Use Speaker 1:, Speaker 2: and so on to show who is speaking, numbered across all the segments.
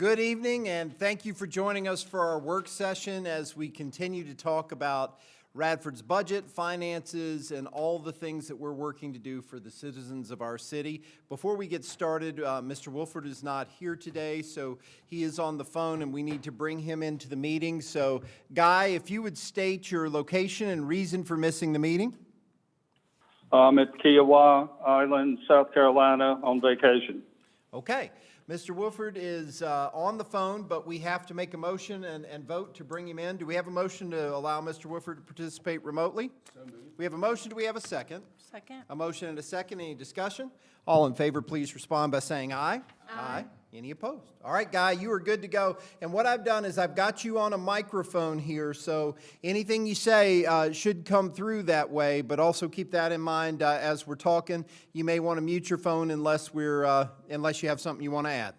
Speaker 1: good evening, and thank you for joining us for our work session as we continue to talk about Radford's budget, finances, and all the things that we're working to do for the citizens of our city. Before we get started, Mr. Wolford is not here today, so he is on the phone, and we need to bring him into the meeting. So, Guy, if you would state your location and reason for missing the meeting.
Speaker 2: I'm at Kiowa Island, South Carolina, on vacation.
Speaker 1: Okay. Mr. Wolford is on the phone, but we have to make a motion and vote to bring him in. Do we have a motion to allow Mr. Wolford to participate remotely? So moved. We have a motion. Do we have a second?
Speaker 3: Second.
Speaker 1: A motion and a second. Any discussion? All in favor, please respond by saying aye. Aye. Any opposed? All right, Guy, you are good to go. And what I've done is I've got you on a microphone here, so anything you say should come through that way, but also keep that in mind as we're talking. You may want to mute your phone unless you have something you want to add.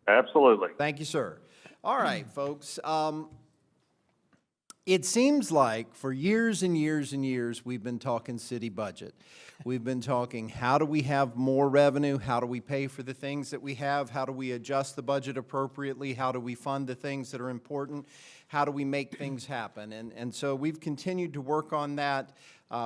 Speaker 2: Absolutely.
Speaker 1: Thank you, sir. All right, folks. It seems like for years and years and years we've been talking city budget. We've been talking how do we have more revenue, how do we pay for the things that we have, how do we adjust the budget appropriately, how do we fund the things that are important, how do we make things happen. And so we've continued to work on that.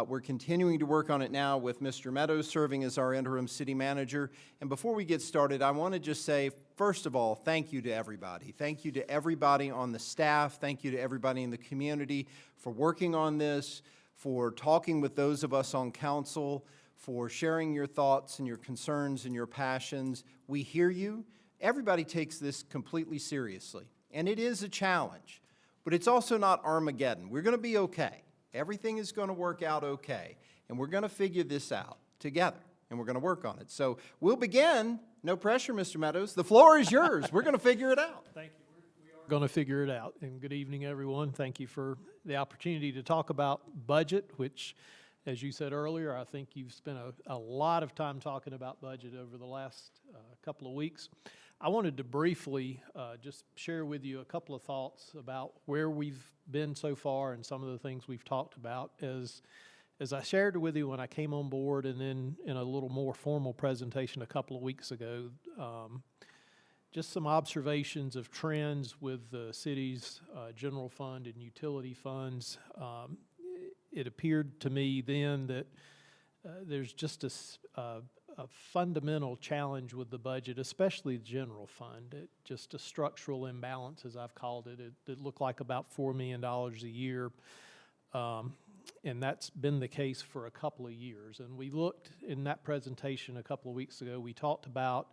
Speaker 1: We're continuing to work on it now with Mr. Meadows serving as our interim city manager. And before we get started, I want to just say, first of all, thank you to everybody. Thank you to everybody on the staff. Thank you to everybody in the community for working on this, for talking with those of us on council, for sharing your thoughts and your concerns and your passions. We hear you. Everybody takes this completely seriously. And it is a challenge, but it's also not Armageddon. We're going to be okay. Everything is going to work out okay, and we're going to figure this out together, and we're going to work on it. So we'll begin. No pressure, Mr. Meadows. The floor is yours. We're going to figure it out.
Speaker 4: Thank you. We are going to figure it out. And good evening, everyone. Thank you for the opportunity to talk about budget, which, as you said earlier, I think you've spent a lot of time talking about budget over the last couple of weeks. I wanted to briefly just share with you a couple of thoughts about where we've been so far and some of the things we've talked about. As I shared with you when I came on board and then in a little more formal presentation a couple of weeks ago, just some observations of trends with the city's general fund and utility funds. It appeared to me then that there's just a fundamental challenge with the budget, especially the general fund. Just a structural imbalance, as I've called it. It looked like about $4 million a year, and that's been the case for a couple of years. And we looked in that presentation a couple of weeks ago, we talked about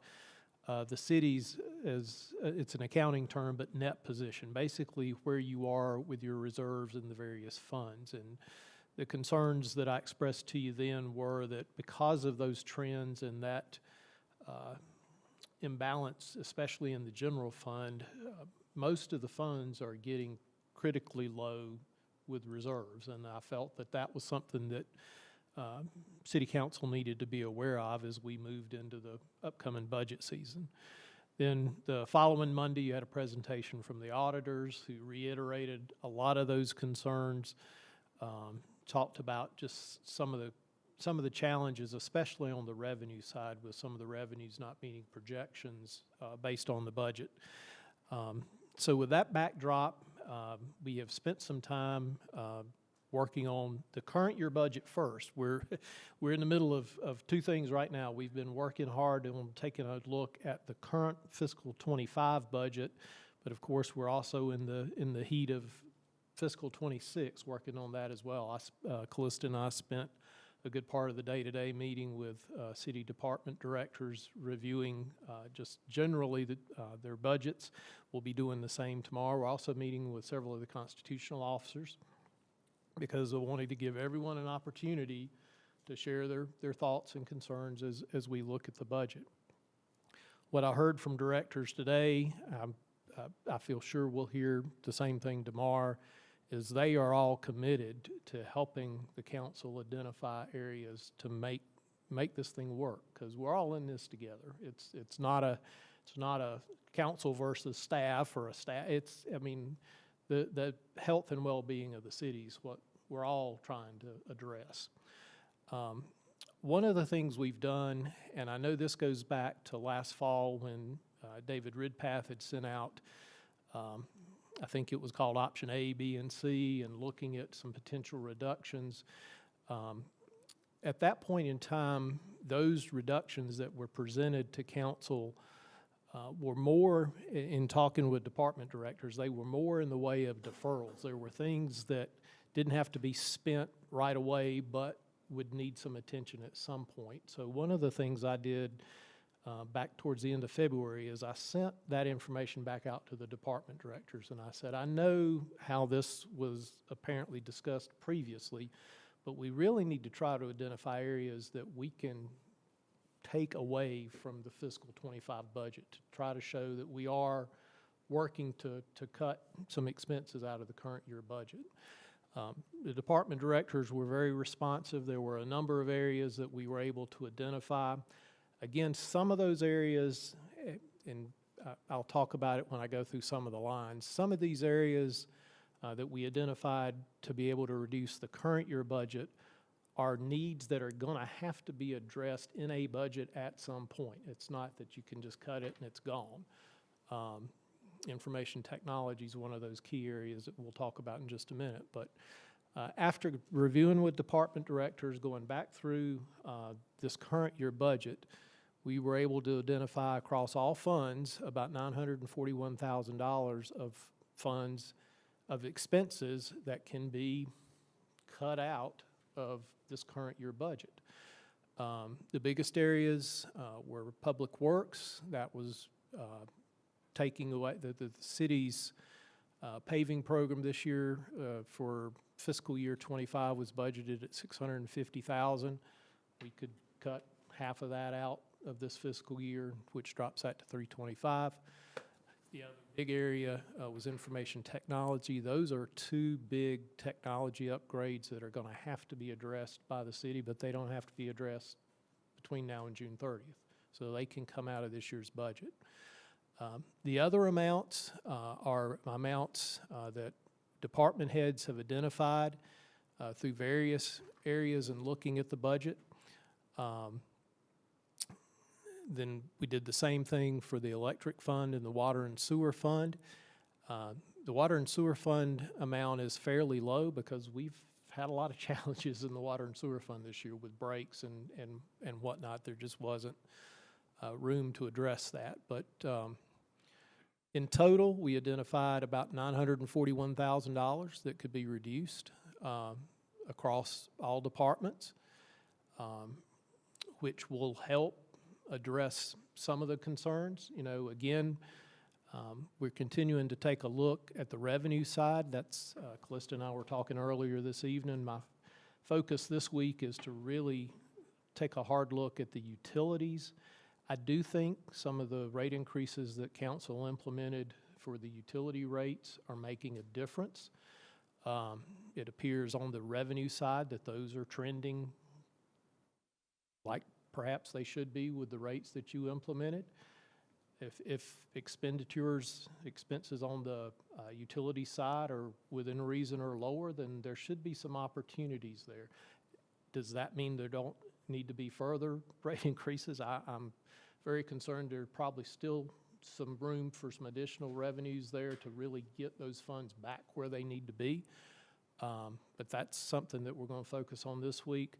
Speaker 4: the city's, as it's an accounting term, but net position, basically where you are with your reserves in the various funds. And the concerns that I expressed to you then were that because of those trends and that imbalance, especially in the general fund, most of the funds are getting critically low with reserves. And I felt that that was something that City Council needed to be aware of as we moved into the upcoming budget season. Then the following Monday, you had a presentation from the auditors who reiterated a lot of those concerns. Talked about just some of the challenges, especially on the revenue side, with some of the revenues not meeting projections based on the budget. So with that backdrop, we have spent some time working on the current year budget first. We're in the middle of two things right now. We've been working hard on taking a look at the current fiscal 25 budget, but of course we're also in the heat of fiscal 26, working on that as well. Callista and I spent a good part of the day-to-day meeting with city department directors, reviewing just generally their budgets. We'll be doing the same tomorrow. We're also meeting with several of the constitutional officers because I wanted to give everyone an opportunity to share their thoughts and concerns as we look at the budget. What I heard from directors today, I feel sure we'll hear the same thing tomorrow, is they are all committed to helping the council identify areas to make this thing work, because we're all in this together. It's not a council versus staff or a staff. The health and well-being of the city is what we're all trying to address. One of the things we've done, and I know this goes back to last fall when David Ridpath had sent out, I think it was called option A, B, and C, and looking at some potential reductions. At that point in time, those reductions that were presented to council were more, in talking with department directors, they were more in the way of deferrals. There were things that didn't have to be spent right away, but would need some attention at some point. So one of the things I did back towards the end of February is I sent that information back out to the department directors, and I said, I know how this was apparently discussed previously, but we really need to try to identify areas that we can take away from the fiscal 25 budget to try to show that we are working to cut some expenses out of the current year budget. The department directors were very responsive. There were a number of areas that we were able to identify. Again, some of those areas, and I'll talk about it when I go through some of the lines, some of these areas that we identified to be able to reduce the current year budget are needs that are going to have to be addressed in a budget at some point. It's not that you can just cut it and it's gone. Information technology is one of those key areas that we'll talk about in just a minute. But after reviewing with department directors, going back through this current year budget, we were able to identify across all funds about $941,000 of funds of expenses that can be cut out of this current year budget. The biggest areas were public works. That was taking away the city's paving program this year for fiscal year 25 was budgeted at $650,000. We could cut half of that out of this fiscal year, which drops that to $325,000. The other big area was information technology. Those are two big technology upgrades that are going to have to be addressed by the city, but they don't have to be addressed between now and June 30th. So they can come out of this year's budget. The other amounts are amounts that department heads have identified through various areas and looking at the budget. Then we did the same thing for the electric fund and the water and sewer fund. The water and sewer fund amount is fairly low because we've had a lot of challenges in the water and sewer fund this year with breaks and whatnot. There just wasn't room to address that. But in total, we identified about $941,000 that could be reduced across all departments, which will help address some of the concerns. You know, again, we're continuing to take a look at the revenue side. That's, Callista and I were talking earlier this evening. My focus this week is to really take a hard look at the utilities. I do think some of the rate increases that council implemented for the utility rates are making a difference. It appears on the revenue side that those are trending like perhaps they should be with the rates that you implemented. If expenses on the utility side are within reason or lower, then there should be some opportunities there. Does that mean there don't need to be further rate increases? I'm very concerned there's probably still some room for some additional revenues there to really get those funds back where they need to be. But that's something that we're going to focus on this week.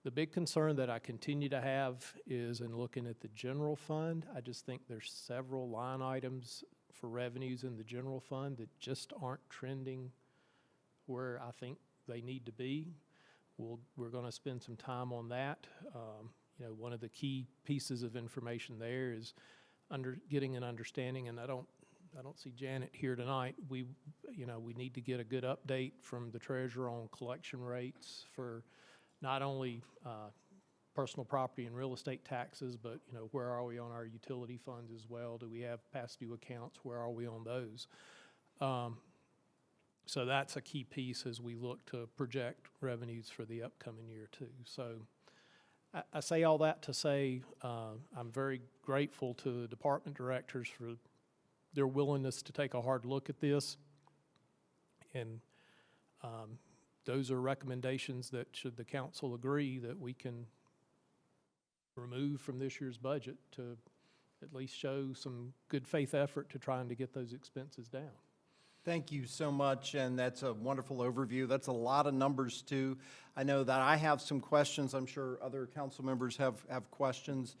Speaker 4: The big concern that I continue to have is in looking at the general fund. I just think there's several line items for revenues in the general fund that just aren't trending where I think they need to be. We're going to spend some time on that. You know, one of the key pieces of information there is getting an understanding, and I don't see Janet here tonight. We need to get a good update from the treasurer on collection rates for not only personal property and real estate taxes, but, you know, where are we on our utility funds as well? Do we have past due accounts? Where are we on those? So that's a key piece as we look to project revenues for the upcoming year too. So I say all that to say I'm very grateful to the department directors for their willingness to take a hard look at this. And those are recommendations that, should the council agree, that we can remove from this year's budget to at least show some good faith effort to trying to get those expenses down.
Speaker 1: Thank you so much, and that's a wonderful overview. That's a lot of numbers, too. I know that I have some questions. I'm sure other council members have questions.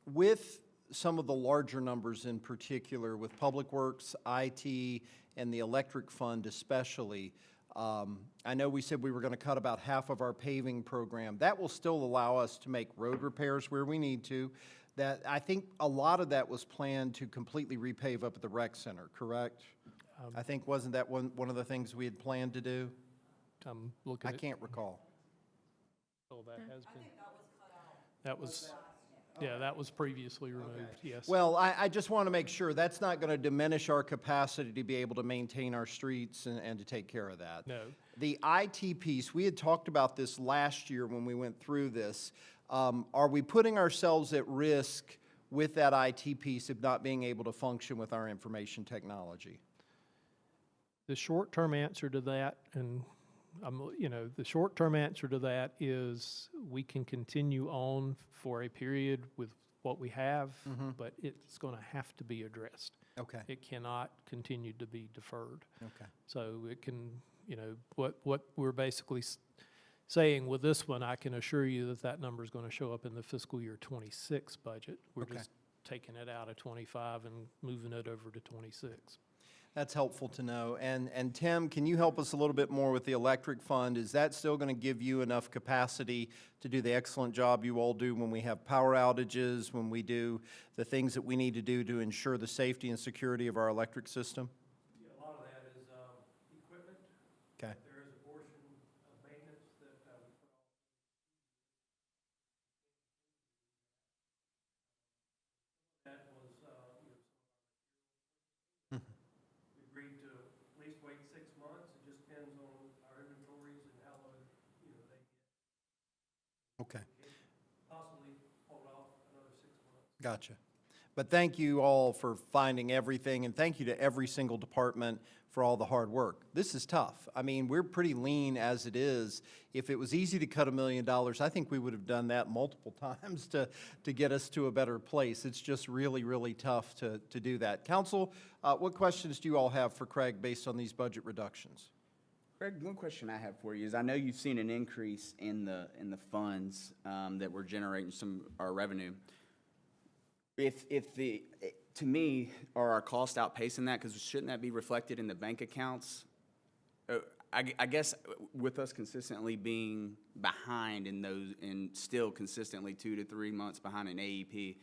Speaker 1: With some of the larger numbers in particular, with Public Works, IT, and the electric fund especially, I know we said we were going to cut about half of our paving program. That will still allow us to make road repairs where we need to. That, I think a lot of that was planned to completely repave up at the rec center, correct? I think, wasn't that one of the things we had planned to do?
Speaker 4: I'm looking
Speaker 1: I
Speaker 4: at.
Speaker 1: can't recall.
Speaker 4: Oh, that has been. That was, yeah, that was previously removed, yes.
Speaker 1: Well, I just want to make sure that's not going to diminish our capacity to be able to maintain our streets and to take care of that.
Speaker 4: No.
Speaker 1: The IT piece, we had talked about this last year when we went through this. Are we putting ourselves at risk with that IT piece of not being able to function with our information technology?
Speaker 4: The short-term answer to that, and the short-term answer to that is we can continue on for a period with what we have, but it's going to have to be addressed.
Speaker 1: Okay,
Speaker 4: It cannot continue to be deferred.
Speaker 1: okay.
Speaker 4: So it can, what we're basically saying with this one, I can assure you that that number is going to show up in the fiscal year '26 budget. We're
Speaker 1: Okay.
Speaker 4: just taking it out of '25 and moving it over to '26.
Speaker 1: That's helpful to know. And Tim, can you help us a little bit more with the electric fund? Is that still going to give you enough capacity to do the excellent job you all do when we have power outages, when we do the things that we need to do to ensure the safety and security of our electric system?
Speaker 4: Yeah, a lot of that is equipment.
Speaker 1: Okay.
Speaker 4: There is a portion of maintenance that we put off. That was, we agreed to at least wait 6 months. It just depends on our inventories and how low, they get.
Speaker 1: Okay.
Speaker 4: Possibly hold off another 6 months.
Speaker 1: Gotcha. But thank you all for finding everything, and thank you to every single department for all the hard work. This is tough. I mean, we're pretty lean as it is. If it was easy to cut $1 million, I think we would have done that multiple times to get us to a better place. It's just really, really tough to do that. Council, what questions do you all have for Craig based on these budget reductions?
Speaker 3: Greg, one question I have for you is, I know you've seen an increase in the funds that we're generating our revenue. To me, are our costs outpacing that? Because shouldn't that be reflected in the bank accounts? I guess with us consistently being behind in those, and still consistently 2 to 3 months behind an AEP,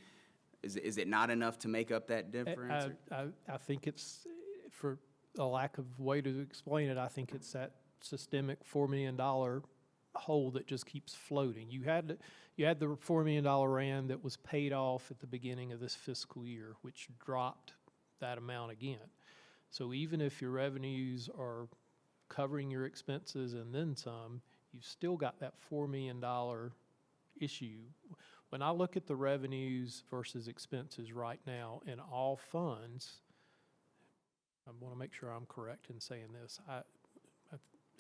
Speaker 3: is it not enough to make up that difference?
Speaker 4: I think it's, for a lack of way to explain it, I think it's that systemic $4 million hole that just keeps floating. You had the $4 million RAND that was paid off at the beginning of this fiscal year, which dropped that amount again. So even if your revenues are covering your expenses and then some, you've still got that $4 million issue. When I look at the revenues versus expenses right now in all funds, I want to make sure I'm correct in saying this.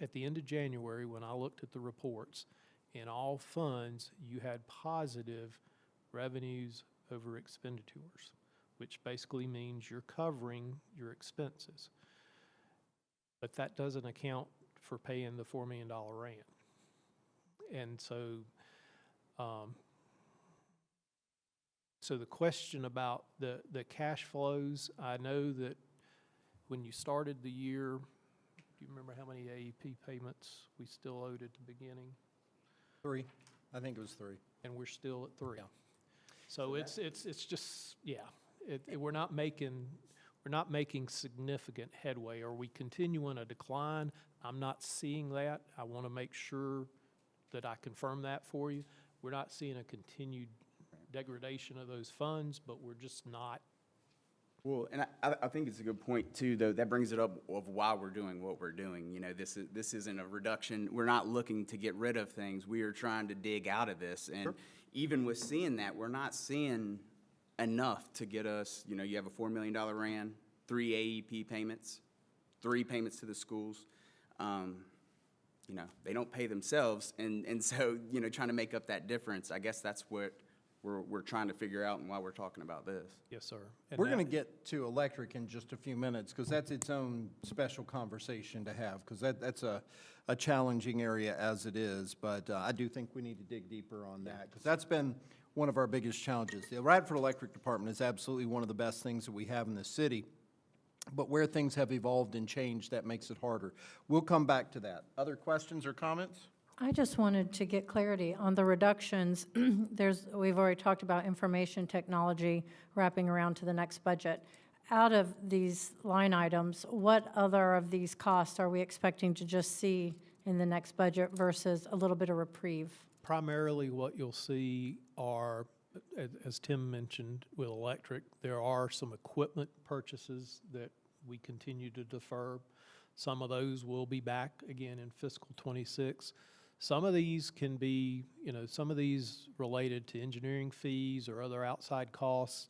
Speaker 4: At the end of January, when I looked at the reports, in all funds, you had positive revenues over expenditures, which basically means you're covering your expenses. But that doesn't account for paying the $4 million rand. And so, so the question about the cash flows, I know that when you started the year, do you remember how many AEP payments we still owed at the beginning?
Speaker 1: 3. I think it was 3.
Speaker 4: And we're still at 3. So it's just, yeah, we're not making significant headway. Are we continuing a decline? I'm not seeing that. I want to make sure that I confirm that for you. We're not seeing a continued degradation of those funds, but we're just not.
Speaker 3: Well, and I think it's a good point too, though. That brings it up of why we're doing what we're doing. This isn't a reduction. We're not looking to get rid of things. We are trying to dig out of this. And even with seeing that, we're not seeing enough to get us, you have a $4 million RAND, 3 AEP payments, 3 payments to the schools. They don't pay themselves. And so, trying to make up that difference, I guess that's what we're trying to figure out and why we're talking about this.
Speaker 4: Yes, sir. And
Speaker 1: We're
Speaker 4: that-
Speaker 1: going to get to electric in just a few minutes, because that's its own special conversation to have, because that's a challenging area as it is. But I do think we need to dig deeper on that, because that's been one of our biggest challenges. The Radford Electric Department is absolutely one of the best things that we have in the city, but where things have evolved and changed, that makes it harder. We'll come back to that. Other questions or comments?
Speaker 5: I just wanted to get clarity on the reductions. We've already talked about information technology wrapping around to the next budget. Out of these line items, what other of these costs are we expecting to just see in the next budget versus a little bit of reprieve?
Speaker 4: Primarily, what you'll see are, as Tim mentioned, with electric, there are some equipment purchases that we continue to defer. Some of those will be back again in fiscal '26. Some of these can be, some of these related to engineering fees or other outside costs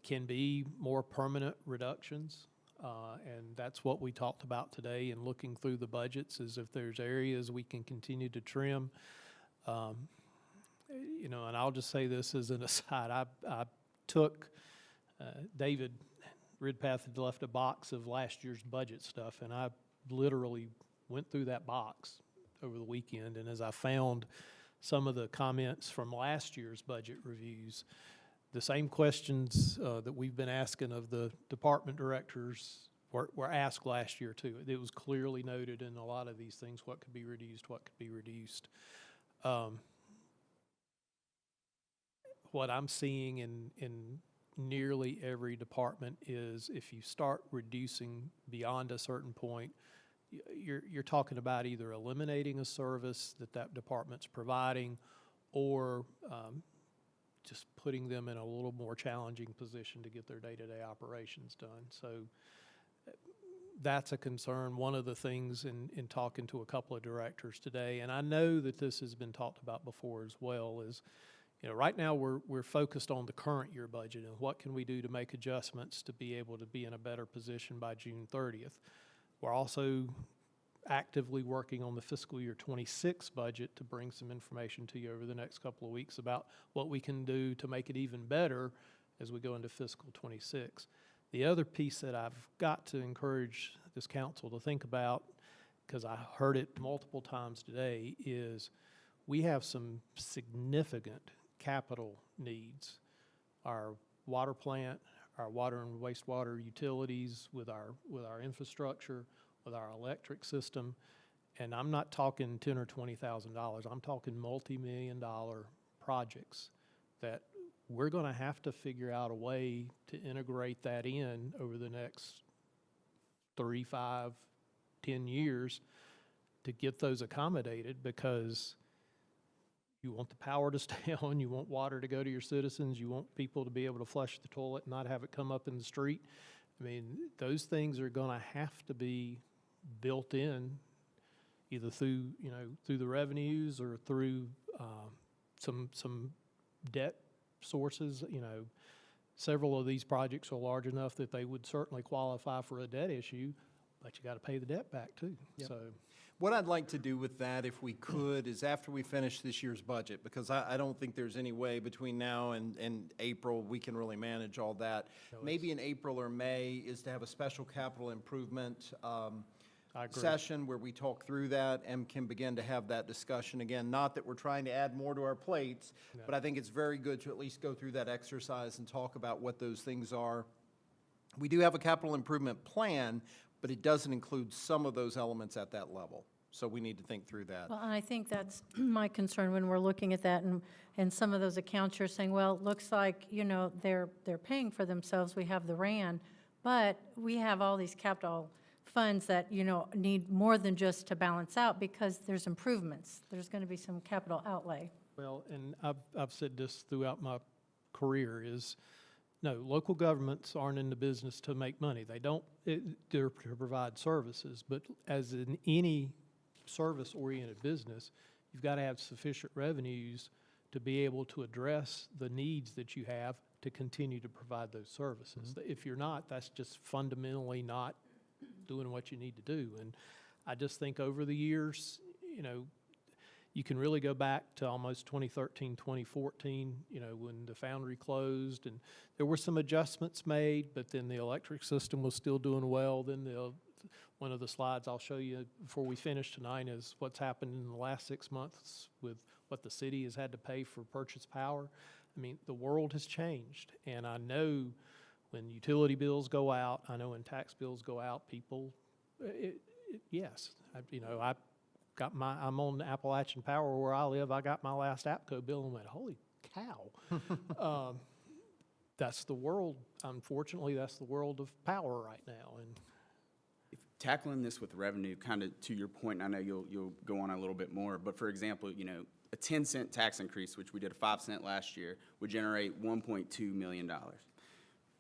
Speaker 4: can be more permanent reductions. And that's what we talked about today in looking through the budgets, is if there's areas we can continue to trim. And I'll just say this as an aside. I took, David Ridpath had left a box of last year's budget stuff, and I literally went through that box over the weekend. And as I found some of the comments from last year's budget reviews, the same questions that we've been asking of the department directors were asked last year too. It was clearly noted in a lot of these things, what could be reduced, what could be reduced. What I'm seeing in nearly every department is if you start reducing beyond a certain point, you're talking about either eliminating a service that department's providing, or just putting them in a little more challenging position to get their day-to-day operations done. So that's a concern. One of the things in talking to a couple of directors today, and I know that this has been talked about before as well, is right now we're focused on the current year budget and what can we do to make adjustments to be able to be in a better position by June 30th. We're also actively working on the fiscal year '26 budget to bring some information to you over the next couple of weeks about what we can do to make it even better as we go into fiscal '26. The other piece that I've got to encourage this council to think about, because I heard it multiple times today, is we have some significant capital needs. Our water plant, our water and wastewater utilities, with our infrastructure, with our electric system, and I'm not talking $10,000 or $20,000. I'm talking multi-million-dollar projects that we're going to have to figure out a way to integrate that in over the next 3, 5, 10 years to get those accommodated, because you want the power to stay on, you want water to go to your citizens, you want people to be able to flush the toilet and not have it come up in the street. I mean, those things are going to have to be built in, either through the revenues or through some debt sources. Several of these projects are large enough that they would certainly qualify for a debt issue, but you got to pay the debt back too.
Speaker 1: Yep.
Speaker 4: So
Speaker 1: What I'd like to do with that, if we could, is after we finish this year's budget, because I don't think there's any way between now and April we can really manage all that. Maybe in April or May is to have a special capital improvement
Speaker 4: I agree.
Speaker 1: session where we talk through that and can begin to have that discussion again. Not that we're trying to add more to our plates, but I think it's very good to at least go through that exercise and talk about what those things are. We do have a capital improvement plan, but it doesn't include some of those elements at that level. So we need to think through that.
Speaker 5: Well, and I think that's my concern when we're looking at that, and some of those accounts you're saying, well, it looks like, they're paying for themselves, we have the RAN, but we have all these capital funds that, need more than just to balance out, because there's improvements. There's going to be some capital outlay.
Speaker 4: Well, and I've said this throughout my career is, no, local governments aren't in the business to make money. They're to provide services. But as in any service-oriented business, you've got to have sufficient revenues to be able to address the needs that you have to continue to provide those services. If you're not, that's just fundamentally not doing what you need to do. And I just think over the years, You can really go back to almost 2013, 2014, when the foundry closed, and there were some adjustments made, but then the electric system was still doing well. Then one of the slides I'll show you before we finish tonight is what's happened in the last 6 months with what the city has had to pay for purchase power. I mean, the world has changed, and I know when utility bills go out, I know when tax bills go out, people, yes, I'm on Appalachian Power where I live. I got my last APCO bill and went, holy cow. That's the world. Unfortunately, that's the world of power right now. And
Speaker 3: Tackling this with revenue, kind of to your point, and I know you'll go on a little bit more, but for example, a 10-cent tax increase, which we did a 5-cent last year, would generate $1.2 million.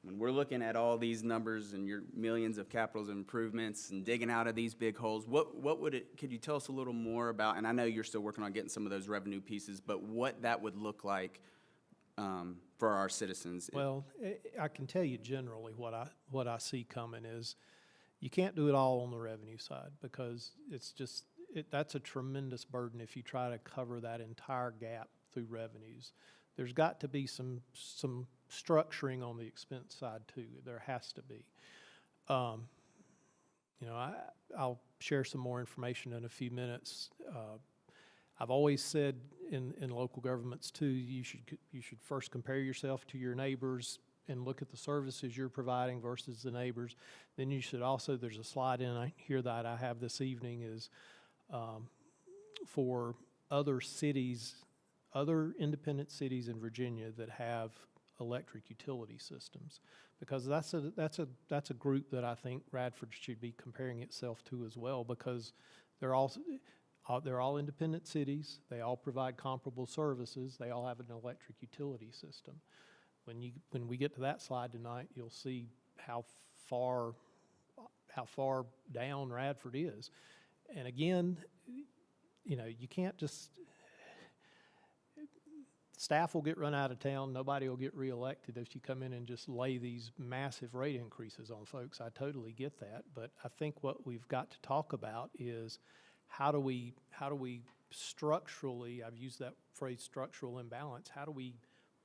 Speaker 3: When we're looking at all these numbers and your millions of capital improvements and digging out of these big holes, could you tell us a little more about, and I know you're still working on getting some of those revenue pieces, but what that would look like for our citizens?
Speaker 4: well, I can tell you generally what I see coming is you can't do it all on the revenue side because that's a tremendous burden if you try to cover that entire gap through revenues. There's got to be some structuring on the expense side too. There has to be. I'll share some more information in a few minutes. I've always said in local governments too, you should first compare yourself to your neighbors and look at the services you're providing versus the neighbors. Then you should also, there's a slide in here that I have this evening is for other cities, other independent cities in Virginia that have electric utility systems, because that's a group that I think Radford should be comparing itself to as well, because they're all independent cities. They all provide comparable services. They all have an electric utility system. When we get to that slide tonight, you'll see how far down Radford is. And again, you can't just, staff will get run out of town. Nobody will get reelected if you come in and just lay these massive rate increases on folks. I totally get that. But I think what we've got to talk about is how do we structurally, I've used that phrase, structural imbalance, how do we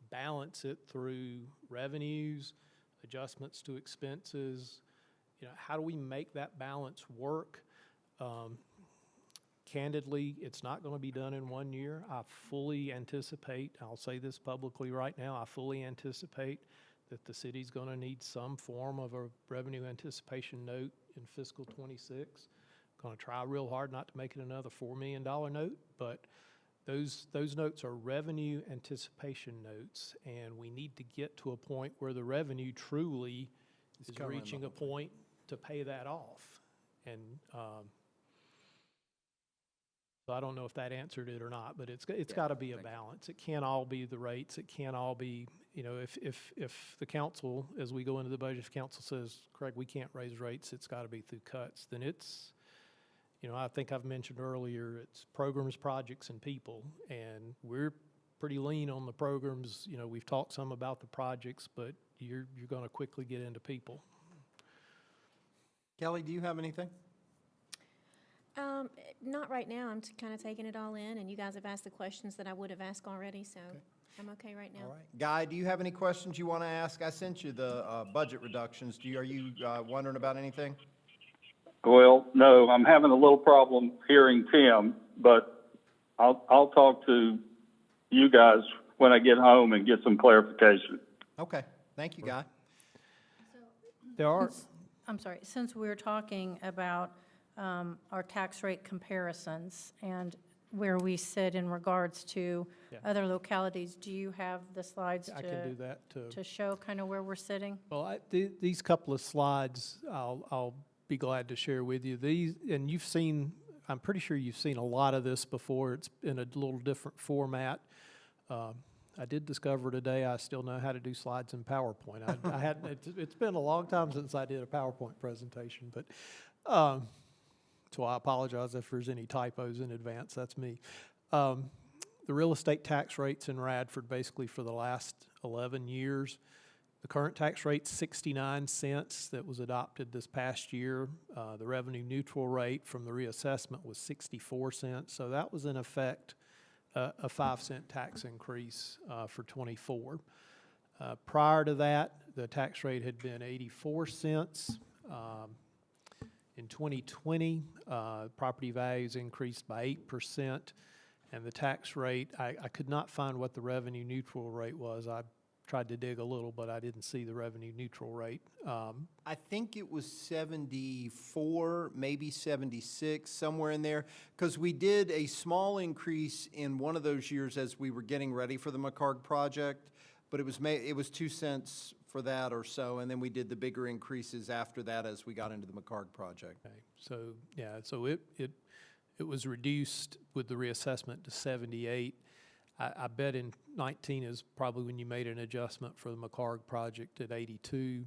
Speaker 4: balance it through revenues, adjustments to expenses? How do we make that balance work? Candidly, it's not going to be done in 1 year. I fully anticipate, I'll say this publicly right now, I fully anticipate that the city's going to need some form of a revenue anticipation note in fiscal 26. Going to try real hard not to make it another $4 million note, but those notes are revenue anticipation notes, and we need to get to a point where the revenue truly is reaching a point to pay that off. And so I don't know if that answered it or not, but it's got to be a balance. It can't all be the rates. It can't all be, if the council, as we go into the budget, if council says, Craig, we can't raise rates, it's got to be through cuts, then it's, I think I've mentioned earlier, it's programs, projects, and people, and we're pretty lean on the programs. We've talked some about the projects, but you're going to quickly get into people.
Speaker 1: Kelly, do you have anything?
Speaker 6: Not right now. I'm kind of taking it all in, and you guys have asked the questions that I would have asked already, so I'm okay right now.
Speaker 1: All right. Guy, do you have any questions you want to ask? I sent you the budget reductions. Are you wondering about anything?
Speaker 2: Well, no, I'm having a little problem hearing Tim, but I'll talk to you guys when I get home and get some clarification.
Speaker 1: Okay. Thank you, Guy.
Speaker 4: There are.
Speaker 5: I'm sorry, since we're talking about our tax rate comparisons and where we sit in regards to other localities, do you have the slides
Speaker 4: I can do that
Speaker 5: to show kind of where we're sitting?
Speaker 4: Well, these couple of slides, I'll be glad to share with you. These, and you've seen, I'm pretty sure you've seen a lot of this before. It's in a little different format. I did discover today I still know how to do slides in PowerPoint. I hadn't. It's been a long time since I did a PowerPoint presentation, but so I apologize if there's any typos in advance. That's me. The real estate tax rates in Radford, basically for the last 11 years, The current tax rate's 69 cents that was adopted this past year. The revenue neutral rate from the reassessment was 64 cents, so that was in effect a 5-cent tax increase for '24. Prior to that, the tax rate had been 84 cents. In 2020, property values increased by 8%, and the tax rate, I could not find what the revenue neutral rate was. I tried to dig a little, but I didn't see the revenue neutral rate.
Speaker 1: I think it was 74, maybe 76, somewhere in there, because we did a small increase in one of those years as we were getting ready for the McCarg project, but it was 2 cents for that or so, and then we did the bigger increases after that as we got into the McCarg project.
Speaker 4: Okay, so, yeah, so it was reduced with the reassessment to 78. I bet in 19 is probably when you made an adjustment for the McCarg project at 82.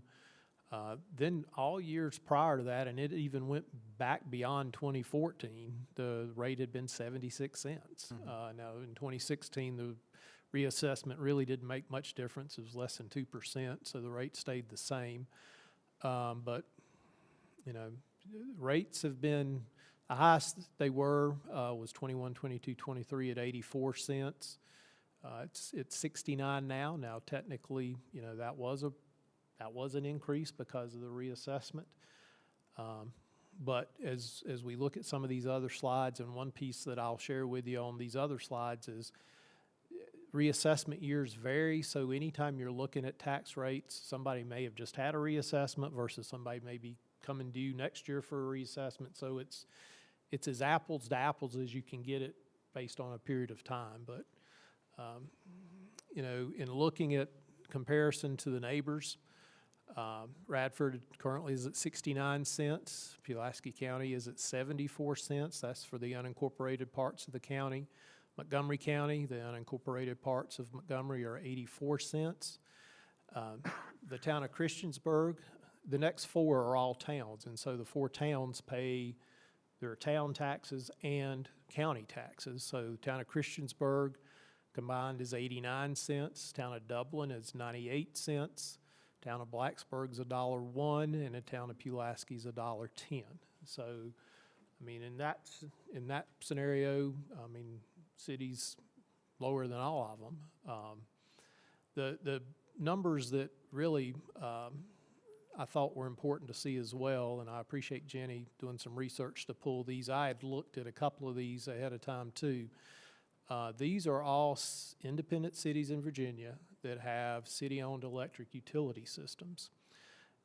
Speaker 4: Then all years prior to that, and it even went back beyond 2014, the rate had been 76 cents. Now, in 2016, the reassessment really didn't make much difference. It was less than 2%, so the rate stayed the same. But, you know, rates have been, the highest they were was 21, 22, 23 at 84 cents. It's 69 now. Now, technically, you know, that was an increase because of the reassessment. But as we look at some of these other slides, and one piece that I'll share with you on these other slides is reassessment years vary. So anytime you're looking at tax rates, somebody may have just had a reassessment versus somebody may be coming due next year for a reassessment. So it's as apples to apples as you can get it based on a period of time. But, you know, in looking at comparison to the neighbors, Radford currently is at 69 cents. Pulaski County is at 74 cents. That's for the unincorporated parts of the county. Montgomery County, the unincorporated parts of Montgomery are 84 cents. The town of Christiansburg, the next four are all towns, and so the four towns pay their town taxes and county taxes. So the town of Christiansburg combined is 89 cents, town of Dublin is 98 cents, town of Blacksburg is $1.01, and the town of Pulaski is $1.10. So, I mean, in that scenario, I mean, cities lower than all of them. The numbers that really I thought were important to see as well, and I appreciate Jenny doing some research to pull these. I had looked at a couple of these ahead of time too. These are all independent cities in Virginia that have city-owned electric utility systems.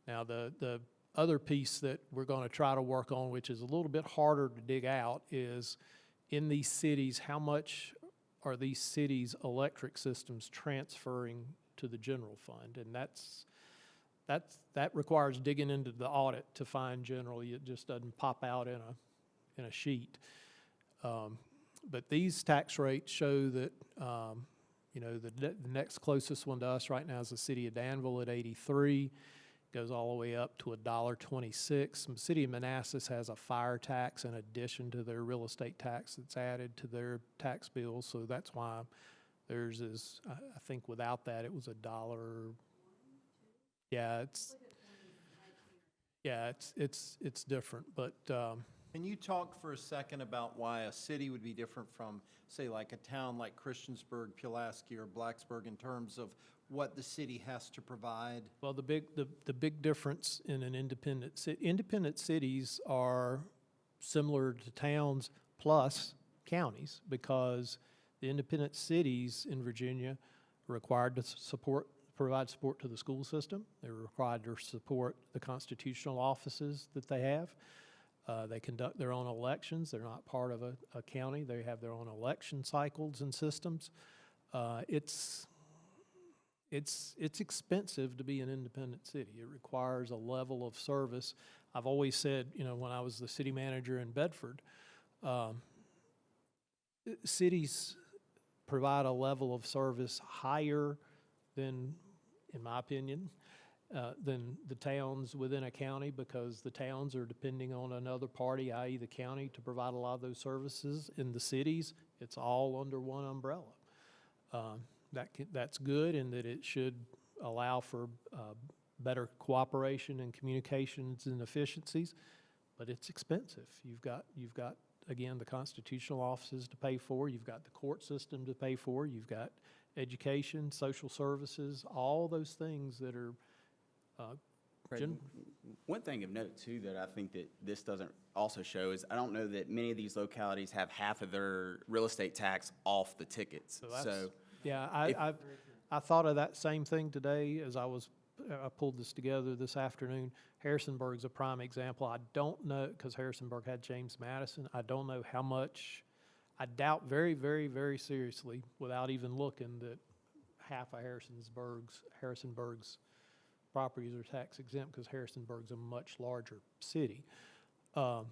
Speaker 4: Now, the other piece that we're going to try to work on, which is a little bit harder to dig out, is in these cities, how much are these cities' electric systems transferring to the general fund? And that requires digging into the audit to find generally. It just doesn't pop out in a sheet. But these tax rates show that, you know, the next closest one to us right now is the city of Danville at 83. Goes all the way up to $1.26. The city of Manassas has a fire tax in addition to their real estate tax that's added to their tax bills, so that's why theirs is, I think without that it was $1. Yeah, it's different, but
Speaker 1: Can you talk for a second about why a city would be different from, say, like a town like Christiansburg, Pulaski, or Blacksburg in terms of what the city has to provide?
Speaker 4: well, the big difference in an independent cities are similar to towns plus counties, because the independent cities in Virginia are required to provide support to the school system. They're required to support the constitutional offices that they have. They conduct their own elections. They're not part of a county. They have their own election cycles and systems. It's expensive to be an independent city. It requires a level of service. I've always said, you know, when I was the city manager in Bedford, cities provide a level of service higher than, in my opinion, than the towns within a county, because the towns are depending on another party, i.e. the county, to provide a lot of those services. In the cities, it's all under one umbrella. That's good in that it should allow for better cooperation and communications and efficiencies, but it's expensive. You've got, again, the constitutional offices to pay for, you've got the court system to pay for, you've got education, social services, all those things that are
Speaker 3: One thing of note too that I think that this doesn't also show is I don't know that many of these localities have half of their real estate tax off the tickets.
Speaker 4: So yeah, I thought of that same thing today as I pulled this together this afternoon. Harrisonburg's a prime example. I don't know, because Harrisonburg had James Madison, I don't know how much, I doubt very, very, very seriously, without even looking, that half of Harrisonburg's properties are tax exempt, because Harrisonburg's a much larger city. But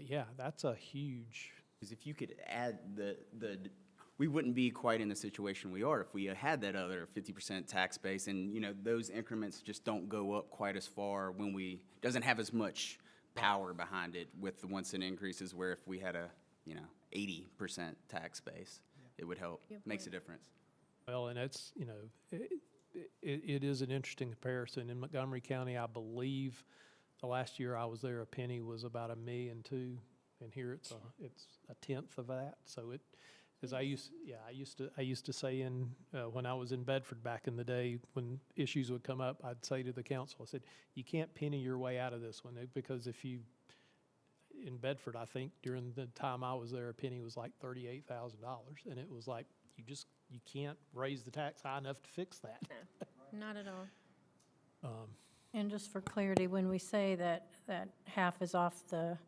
Speaker 4: yeah, that's a huge.
Speaker 3: Because if you could add we wouldn't be quite in the situation we are if we had that other 50% tax base, and, you know, those increments just don't go up quite as far when doesn't have as much power behind it with the 1 cent increases, where if we had a, 80% tax base, it would help, makes a difference.
Speaker 4: Well, and it's, it is an interesting comparison. In Montgomery County, I believe the last year I was there, a penny was about $1.2 million, and here it's a tenth of that. So it, as I used to say when I was in Bedford back in the day, when issues would come up, I'd say to the council, I said, you can't penny your way out of this one, because in Bedford, I think during the time I was there, a penny was like $38,000, and it was like, you can't raise the tax high enough to fix that.
Speaker 6: No, not at all.
Speaker 5: And just for clarity, when we say that half is off the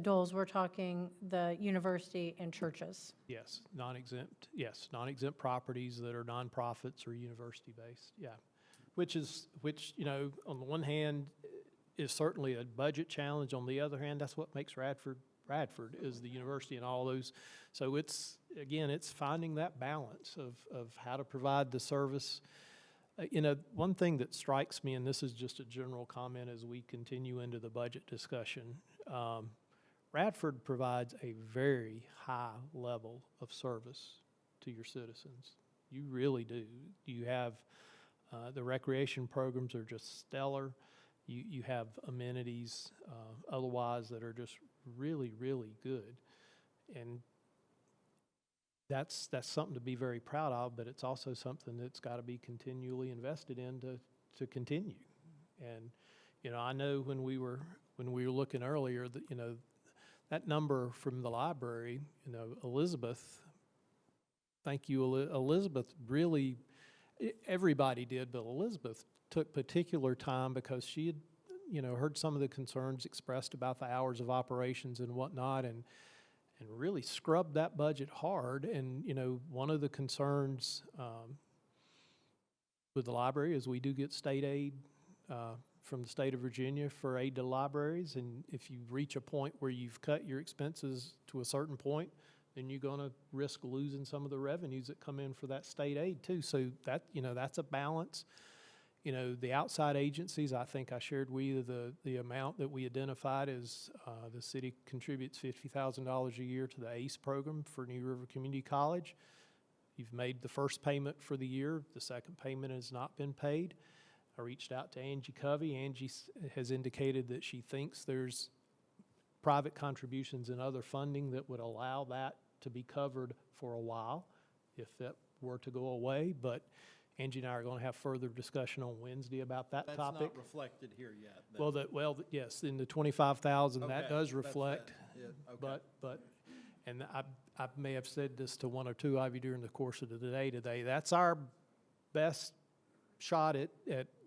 Speaker 5: doles, we're talking the university and churches.
Speaker 4: Yes, non-exempt properties that are nonprofits or university-based, yeah. Which, on the one hand, is certainly a budget challenge. On the other hand, that's what makes Radford is the university and all those. So it's finding that balance of how to provide the service. One thing that strikes me, and this is just a general comment as we continue into the budget discussion, Radford provides a very high level of service to your citizens. You really do. You have, the recreation programs are just stellar. You have amenities otherwise that are just really, really good. And that's something to be very proud of, but it's also something that's got to be continually invested in to continue. And, I know when we were looking earlier that, that number from the library, Elizabeth, thank you, Elizabeth, really, everybody did, but Elizabeth took particular time because she had, heard some of the concerns expressed about the hours of operations and whatnot, and really scrubbed that budget hard. And, one of the concerns with the library is we do get state aid from the state of Virginia for aid to libraries, and if you reach a point where you've cut your expenses to a certain point, then you're going to risk losing some of the revenues that come in for that state aid too. So that, that's a balance. The outside agencies, I think I shared with you the amount that we identified as the city contributes $50,000 a year to the ACE program for New River Community College. You've made the first payment for the year. The second payment has not been paid. I reached out to Angie Covey. Angie has indicated that she thinks there's private contributions and other funding that would allow that to be covered for a while if that were to go away. But Angie and I are going to have further discussion on Wednesday about that topic.
Speaker 1: That's not reflected here yet. Then.
Speaker 4: Yes, in the 25,000, that
Speaker 1: Okay,
Speaker 4: does
Speaker 1: that's
Speaker 4: reflect.
Speaker 1: Yeah, okay.
Speaker 4: But, and I may have said this to one or two of you during the course of the day today. That's our best shot at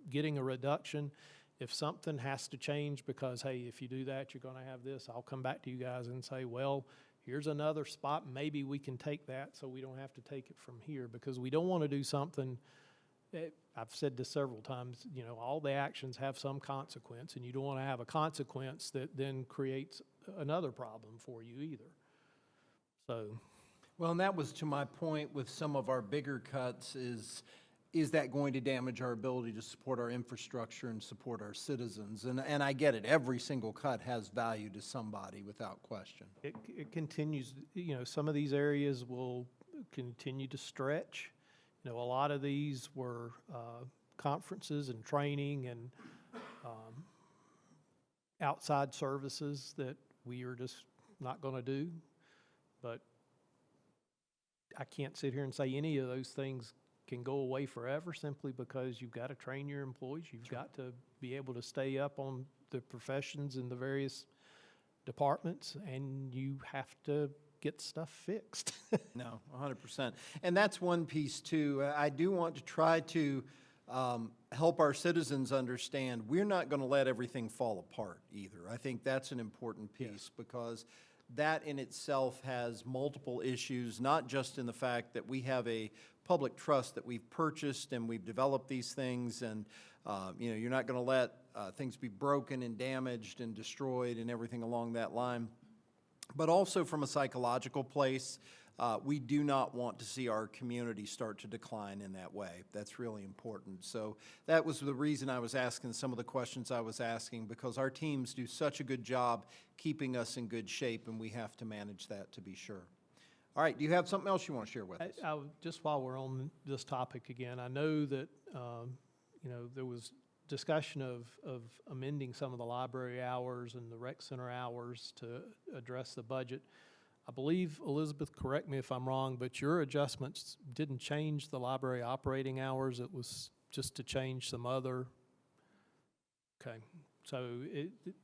Speaker 4: getting a reduction. If something has to change because, hey, if you do that, you're going to have this, I'll come back to you guys and say, well, here's another spot. Maybe we can take that so we don't have to take it from here, because we don't want to do something. I've said this several times, all the actions have some consequence, and you don't want to have a consequence that then creates another problem for you either. So.
Speaker 1: Well, and that was to my point with some of our bigger cuts is that going to damage our ability to support our infrastructure and support our citizens? And I get it. Every single cut has value to somebody without question.
Speaker 4: It continues, some of these areas will continue to stretch. A lot of these were conferences and training and outside services that we are just not going to do. But I can't sit here and say any of those things can go away forever simply because you've got to train your employees. You've got to be able to stay up on the professions in the various departments, and you have to get stuff fixed.
Speaker 1: No, 100%. And that's one piece too. I do want to try to help our citizens understand we're not going to let everything fall apart either. I think that's an important piece because that in itself has multiple issues, not just in the fact that we have a public trust that we've purchased and we've developed these things, and you know, you're not going to let things be broken and damaged and destroyed and everything along that line. But also from a psychological place, we do not want to see our community start to decline in that way. That's really important. So that was the reason I was asking some of the questions I was asking, because our teams do such a good job keeping us in good shape, and we have to manage that to be sure. All right, do you have something else you want to share with us?
Speaker 4: Just while we're on this topic again, I know that, you know, there was discussion of amending some of the library hours and the rec center hours to address the budget. I believe, Elizabeth, correct me if I'm wrong, but your adjustments didn't change the library operating hours. It was just to change some other, okay. So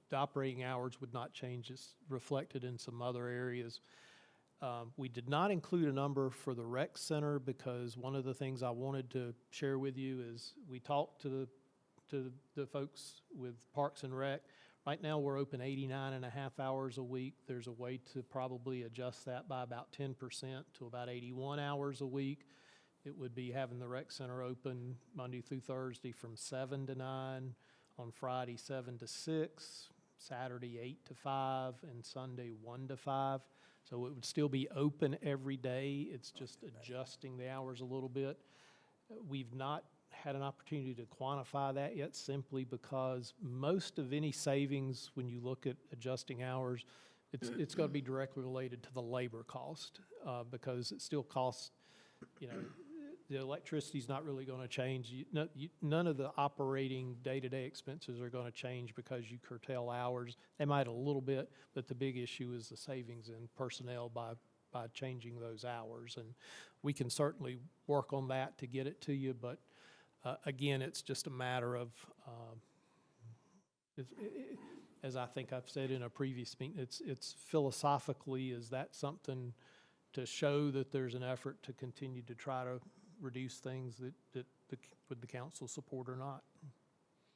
Speaker 4: the operating hours would not change. It's reflected in some other areas. We did not include a number for the rec center because one of the things I wanted to share with you is we talked to the folks with Parks and Rec. Right now, we're open 89.5 hours a week. There's a way to probably adjust that by about 10% to about 81 hours a week. It would be having the rec center open Monday through Thursday from 7 to 9, on Friday 7 to 6, Saturday 8 to 5, and Sunday 1 to 5. So it would still be open every day. It's just adjusting the hours a little bit. We've not had an opportunity to quantify that yet, simply because most of any savings, when you look at adjusting hours, it's going to be directly related to the labor cost, because it still costs, you know, the electricity's not really going to change. None of the operating day-to-day expenses are going to change because you curtail hours. They might a little bit, but the big issue is the savings in personnel by changing those hours. And we can certainly work on that to get it to you, but again, it's just a matter of, as I think I've said in a previous meeting, it's philosophically, is that something to show that there's an effort to continue to try to reduce things that would the council support or not?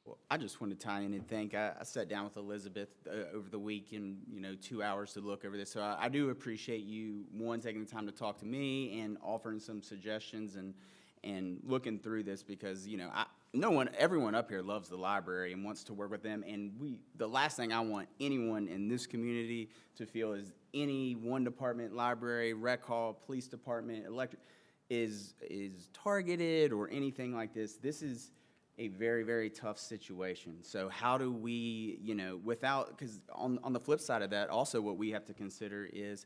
Speaker 3: Well, I just want to tie in and thank, I sat down with Elizabeth over the week and, you know, 2 hours to look over this. So I do appreciate you, one, taking the time to talk to me and offering some suggestions and looking through this, because, you know, everyone up here loves the library and wants to work with them. And the last thing I want anyone in this community to feel is any one department, library, rec hall, police department, electric, is targeted or anything like this. This is a very, very tough situation. So how do we, you know, because on the flip side of that, also what we have to consider is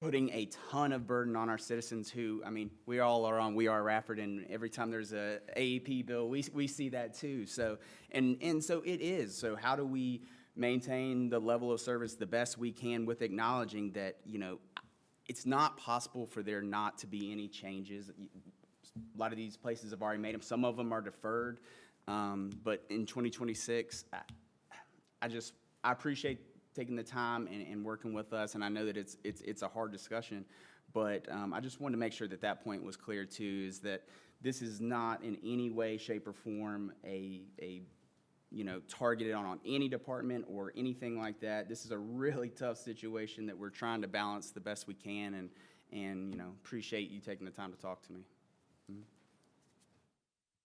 Speaker 3: putting a ton of burden on our citizens who, I mean, we all are on We Are Radford, and every time there's a AEP bill, we see that too. So, and so it is. So how do we maintain the level of service the best we can with acknowledging that, you know, it's not possible for there not to be any changes. A lot of these places have already made them. Some of them are deferred. But in 2026, I appreciate taking the time and working with us, and I know that it's a hard discussion, but I just wanted to make sure that point was clear too, is that this is not in any way, shape, or form a you know, targeted on any department or anything like that. This is a really tough situation that we're trying to balance the best we can, and you know, appreciate you taking the time to talk to me.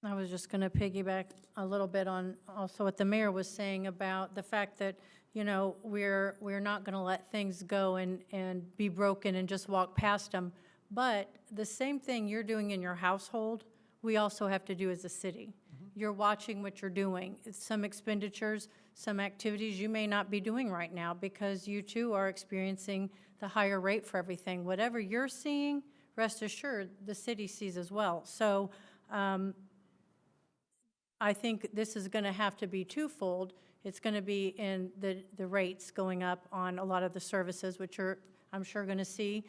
Speaker 5: I was just going to piggyback a little bit on also what the mayor was saying about the fact that, you know, we're not going to let things go and be broken and just walk past them. But the same thing you're doing in your household, we also have to do as a city. You're watching what you're doing. Some expenditures, some activities you may not be doing right now because you too are experiencing the higher rate for everything. Whatever you're seeing, rest assured, the city sees as well. So I think this is going to have to be twofold. It's going to be in the rates going up on a lot of the services, which are, I'm sure, going to see.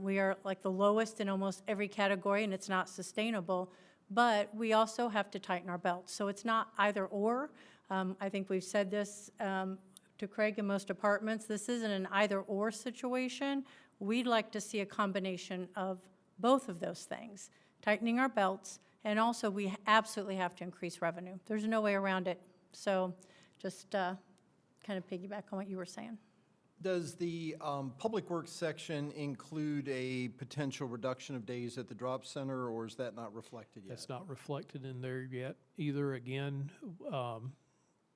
Speaker 5: We are like the lowest in almost every category, and it's not sustainable. But we also have to tighten our belts. So it's not either or. I think we've said this to Craig in most departments. This isn't an either or situation. We'd like to see a combination of both of those things, tightening our belts, and also we absolutely have to increase revenue. There's no way around it. So just kind of piggyback on what you were saying.
Speaker 1: Does the Public Works section include a potential reduction of days at the drop center, or is that not reflected yet?
Speaker 4: That's not reflected in there yet either. Again,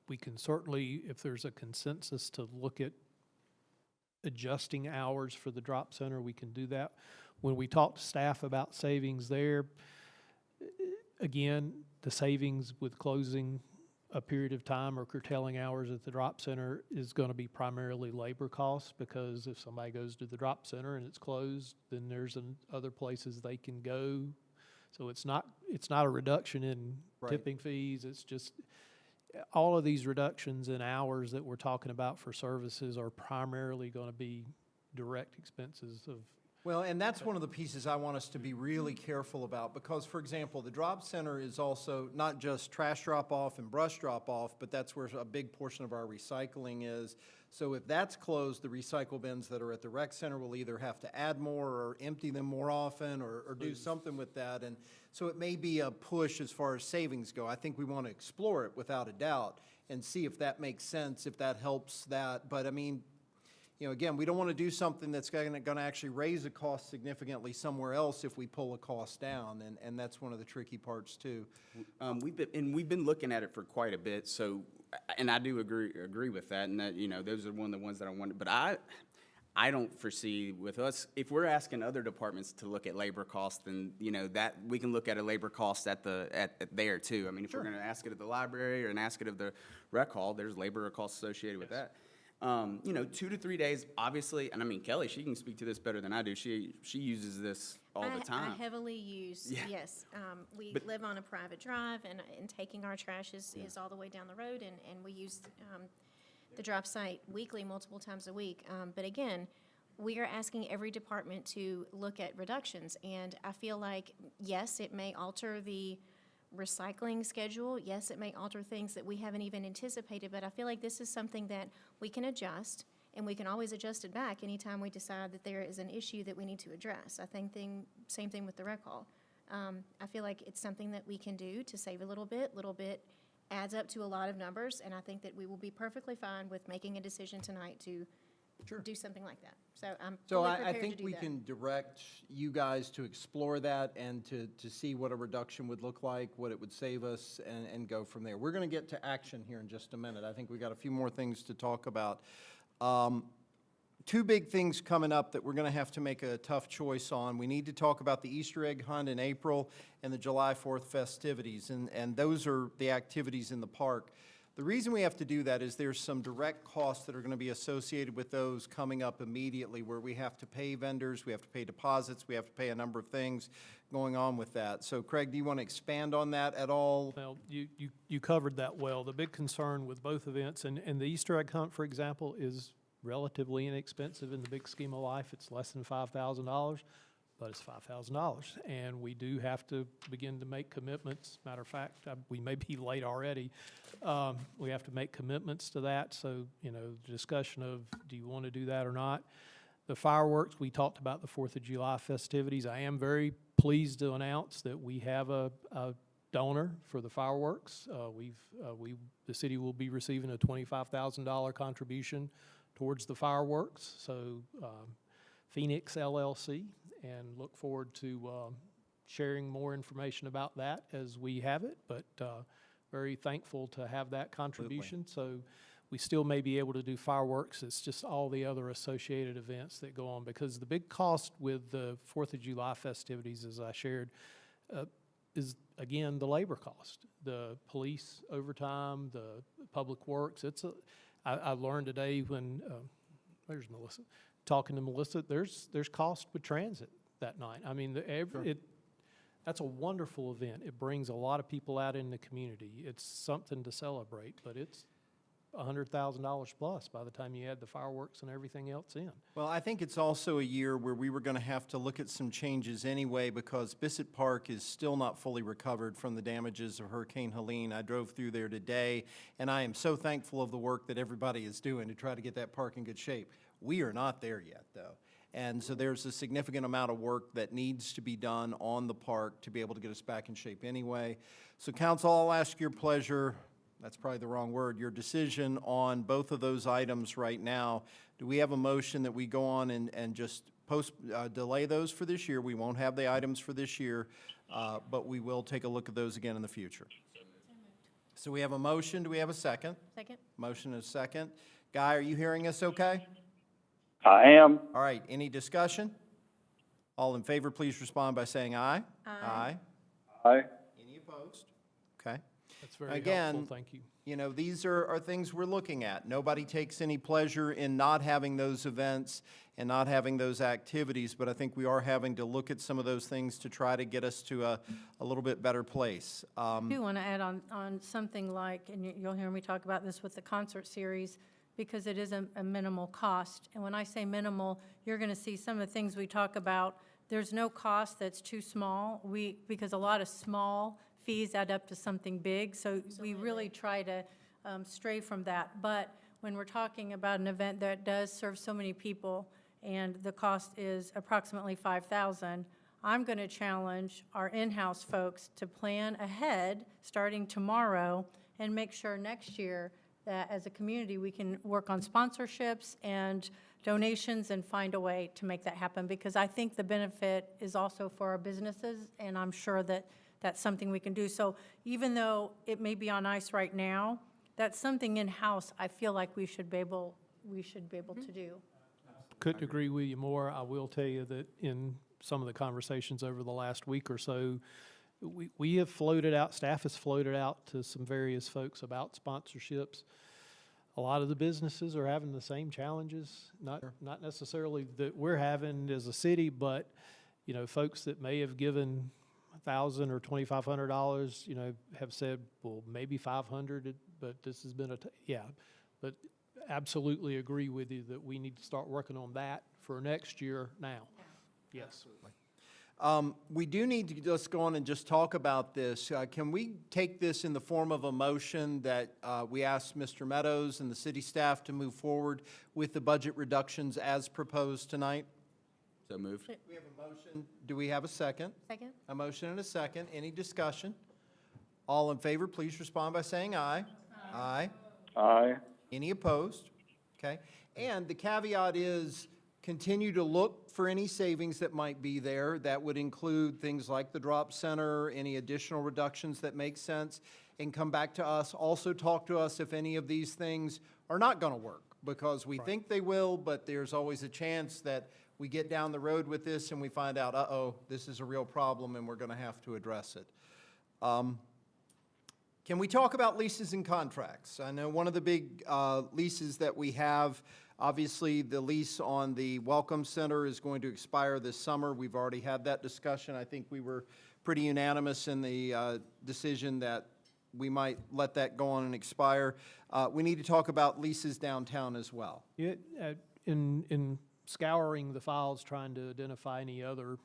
Speaker 4: we can certainly, if there's a consensus to look at adjusting hours for the drop center, we can do that. When we talk to staff about savings there, again, the savings with closing a period of time or curtailing hours at the drop center is going to be primarily labor costs, because if somebody goes to the drop center and it's closed, then there's other places they can go. So it's not a reduction in tipping fees. It's just all of these reductions in hours that we're talking about for services are primarily going to be direct expenses of.
Speaker 1: Well, and that's one of the pieces I want us to be really careful about, because, for example, the drop center is also not just trash drop-off and brush drop-off, but that's where a big portion of our recycling is. So if that's closed, the recycle bins that are at the rec center will either have to add more or empty them more often, or do something with that. And so it may be a push as far as savings go. I think we want to explore it without a doubt and see if that makes sense, if that helps that. But I mean, you know, again, we don't want to do something that's going to actually raise the cost significantly somewhere else if we pull a cost down, and that's one of the tricky parts too.
Speaker 3: We've been looking at it for quite a bit. So, and I do agree with that, and that, you know, those are one of the ones that I wanted. But I don't foresee with us, if we're asking other departments to look at labor costs, then, you know, that we can look at a labor cost at there too. I mean, if we're going to ask it at the library or ask it of the rec hall, there's labor costs associated with that. You know, 2 to 3 days, obviously, and I mean, Kelly, she can speak to this better than I do. She uses this all the time.
Speaker 6: I heavily use, yes. We live on a private drive, and taking our trash is all the way down the road, and we use the drop site weekly, multiple times a week. But again, we are asking every department to look at reductions, and I feel like, yes, it may alter the recycling schedule. Yes, it may alter things that we haven't even anticipated, but I feel like this is something that we can adjust, and we can always adjust it back anytime we decide that there is an issue that we need to address. I think same thing with the rec hall. I feel like it's something that we can do to save a little bit. Little bit adds up to a lot of numbers, and I think that we will be perfectly fine with making a decision tonight to do something like that. So I'm fully prepared
Speaker 1: I
Speaker 6: to
Speaker 1: think
Speaker 6: do
Speaker 1: we
Speaker 6: that.
Speaker 1: can direct you guys to explore that and to see what a reduction would look like, what it would save us, and go from there. We're going to get to action here in just a minute. I think we got a few more things to talk about. Two big things coming up that we're going to have to make a tough choice on. We need to talk about the Easter egg hunt in April and the July 4th festivities, and those are the activities in the park. The reason we have to do that is there's some direct costs that are going to be associated with those coming up immediately, where we have to pay vendors, we have to pay deposits, we have to pay a number of things going on with that. So Craig, do you want to expand on that at all?
Speaker 4: Well, you covered that well. The big concern with both events, and the Easter egg hunt, for example, is relatively inexpensive in the big scheme of life. It's less than $5,000, but it's $5,000. And we do have to begin to make commitments. Matter of fact, we may be late already. We have to make commitments to that. So, you know, the discussion of, do you want to do that or not? The fireworks, we talked about the 4th of July festivities. I am very pleased to announce that we have a donor for the fireworks. The city will be receiving a $25,000 contribution towards the fireworks. So Phoenix LLC, and look forward to sharing more information about that as we have it, but very thankful to have that contribution. So we still may be able to do fireworks. It's just all the other associated events that go on, because the big cost with the 4th of July festivities, as I shared, is, again, the labor cost, the police overtime, the public works. I learned today when, where's Melissa? Talking to Melissa, there's cost with transit that night. I mean, That's a wonderful event. It brings a lot of people out in the community. It's something to celebrate, but it's $100,000 plus by the time you add the fireworks and everything else in.
Speaker 1: Well, I think it's also a year where we were going to have to look at some changes anyway, because Bissett Park is still not fully recovered from the damages of Hurricane Helene. I drove through there today, and I am so thankful of the work that everybody is doing to try to get that park in good shape. We are not there yet, though. And so there's a significant amount of work that needs to be done on the park to be able to get us back in shape anyway. So council, I'll ask your pleasure, that's probably the wrong word, your decision on both of those items right now. Do we have a motion that we go on and just delay those for this year? We won't have the items for this year, but we will take a look at those again in the future. So we have a motion. Do we have a second?
Speaker 6: Second?
Speaker 1: Motion and a second. Guy, are you hearing us okay?
Speaker 2: I am.
Speaker 1: All right, any discussion? All in favor, please respond by saying aye.
Speaker 6: Aye.
Speaker 2: Aye.
Speaker 1: Any opposed? Okay.
Speaker 4: That's very
Speaker 1: Again,
Speaker 4: helpful, thank you.
Speaker 1: You know, these are things we're looking at. Nobody takes any pleasure in not having those events and not having those activities, but I think we are having to look at some of those things to try to get us to a little bit better place.
Speaker 5: I do want to add on something like, and you'll hear me talk about this with the concert series, because it is a minimal cost. And when I say minimal, you're going to see some of the things we talk about. There's no cost that's too small. Because a lot of small fees add up to something big. So we really try to stray from that. But when we're talking about an event that does serve so many people and the cost is approximately $5,000, I'm going to challenge our in-house folks to plan ahead starting tomorrow and make sure next year that as a community, we can work on sponsorships and donations and find a way to make that happen, because I think the benefit is also for our businesses, and I'm sure that that's something we can do. So even though it may be on ice right now, that's something in-house I feel like we should be able to do.
Speaker 4: Couldn't agree with you more. I will tell you that in some of the conversations over the last week or so, we have floated out, staff has floated out to some various folks about sponsorships. A lot of the businesses are having the same challenges, not necessarily that we're having as a city, but, you know, folks that may have given $1,000 or $2,500, you know, have said, well, maybe $500, but this has been but absolutely agree with you that we need to start working on that for next year now. Yes.
Speaker 1: We do need to just go on and just talk about this. Can we take this in the form of a motion that we ask Mr. Meadows and the city staff to move forward with the budget reductions as proposed tonight?
Speaker 3: So moved.
Speaker 1: We have a motion. Do we have a second?
Speaker 6: Second?
Speaker 1: A motion and a second. Any discussion? All in favor, please respond by saying aye. Aye.
Speaker 2: Aye.
Speaker 1: Any opposed? Okay. And the caveat is continue to look for any savings that might be there. That would include things like the drop center, any additional reductions that make sense, and come back to us. Also talk to us if any of these things are not going to work, because we think they will, but there's always a chance that we get down the road with this and we find out, uh-oh, this is a real problem and we're going to have to address it. Can we talk about leases and contracts? I know one of the big leases that we have, obviously the lease on the Welcome Center is going to expire this summer. We've already had that discussion. I think we were pretty unanimous in the decision that we might let that go on and expire. We need to talk about leases downtown as well.
Speaker 4: Yeah, in scouring the files, trying to identify any other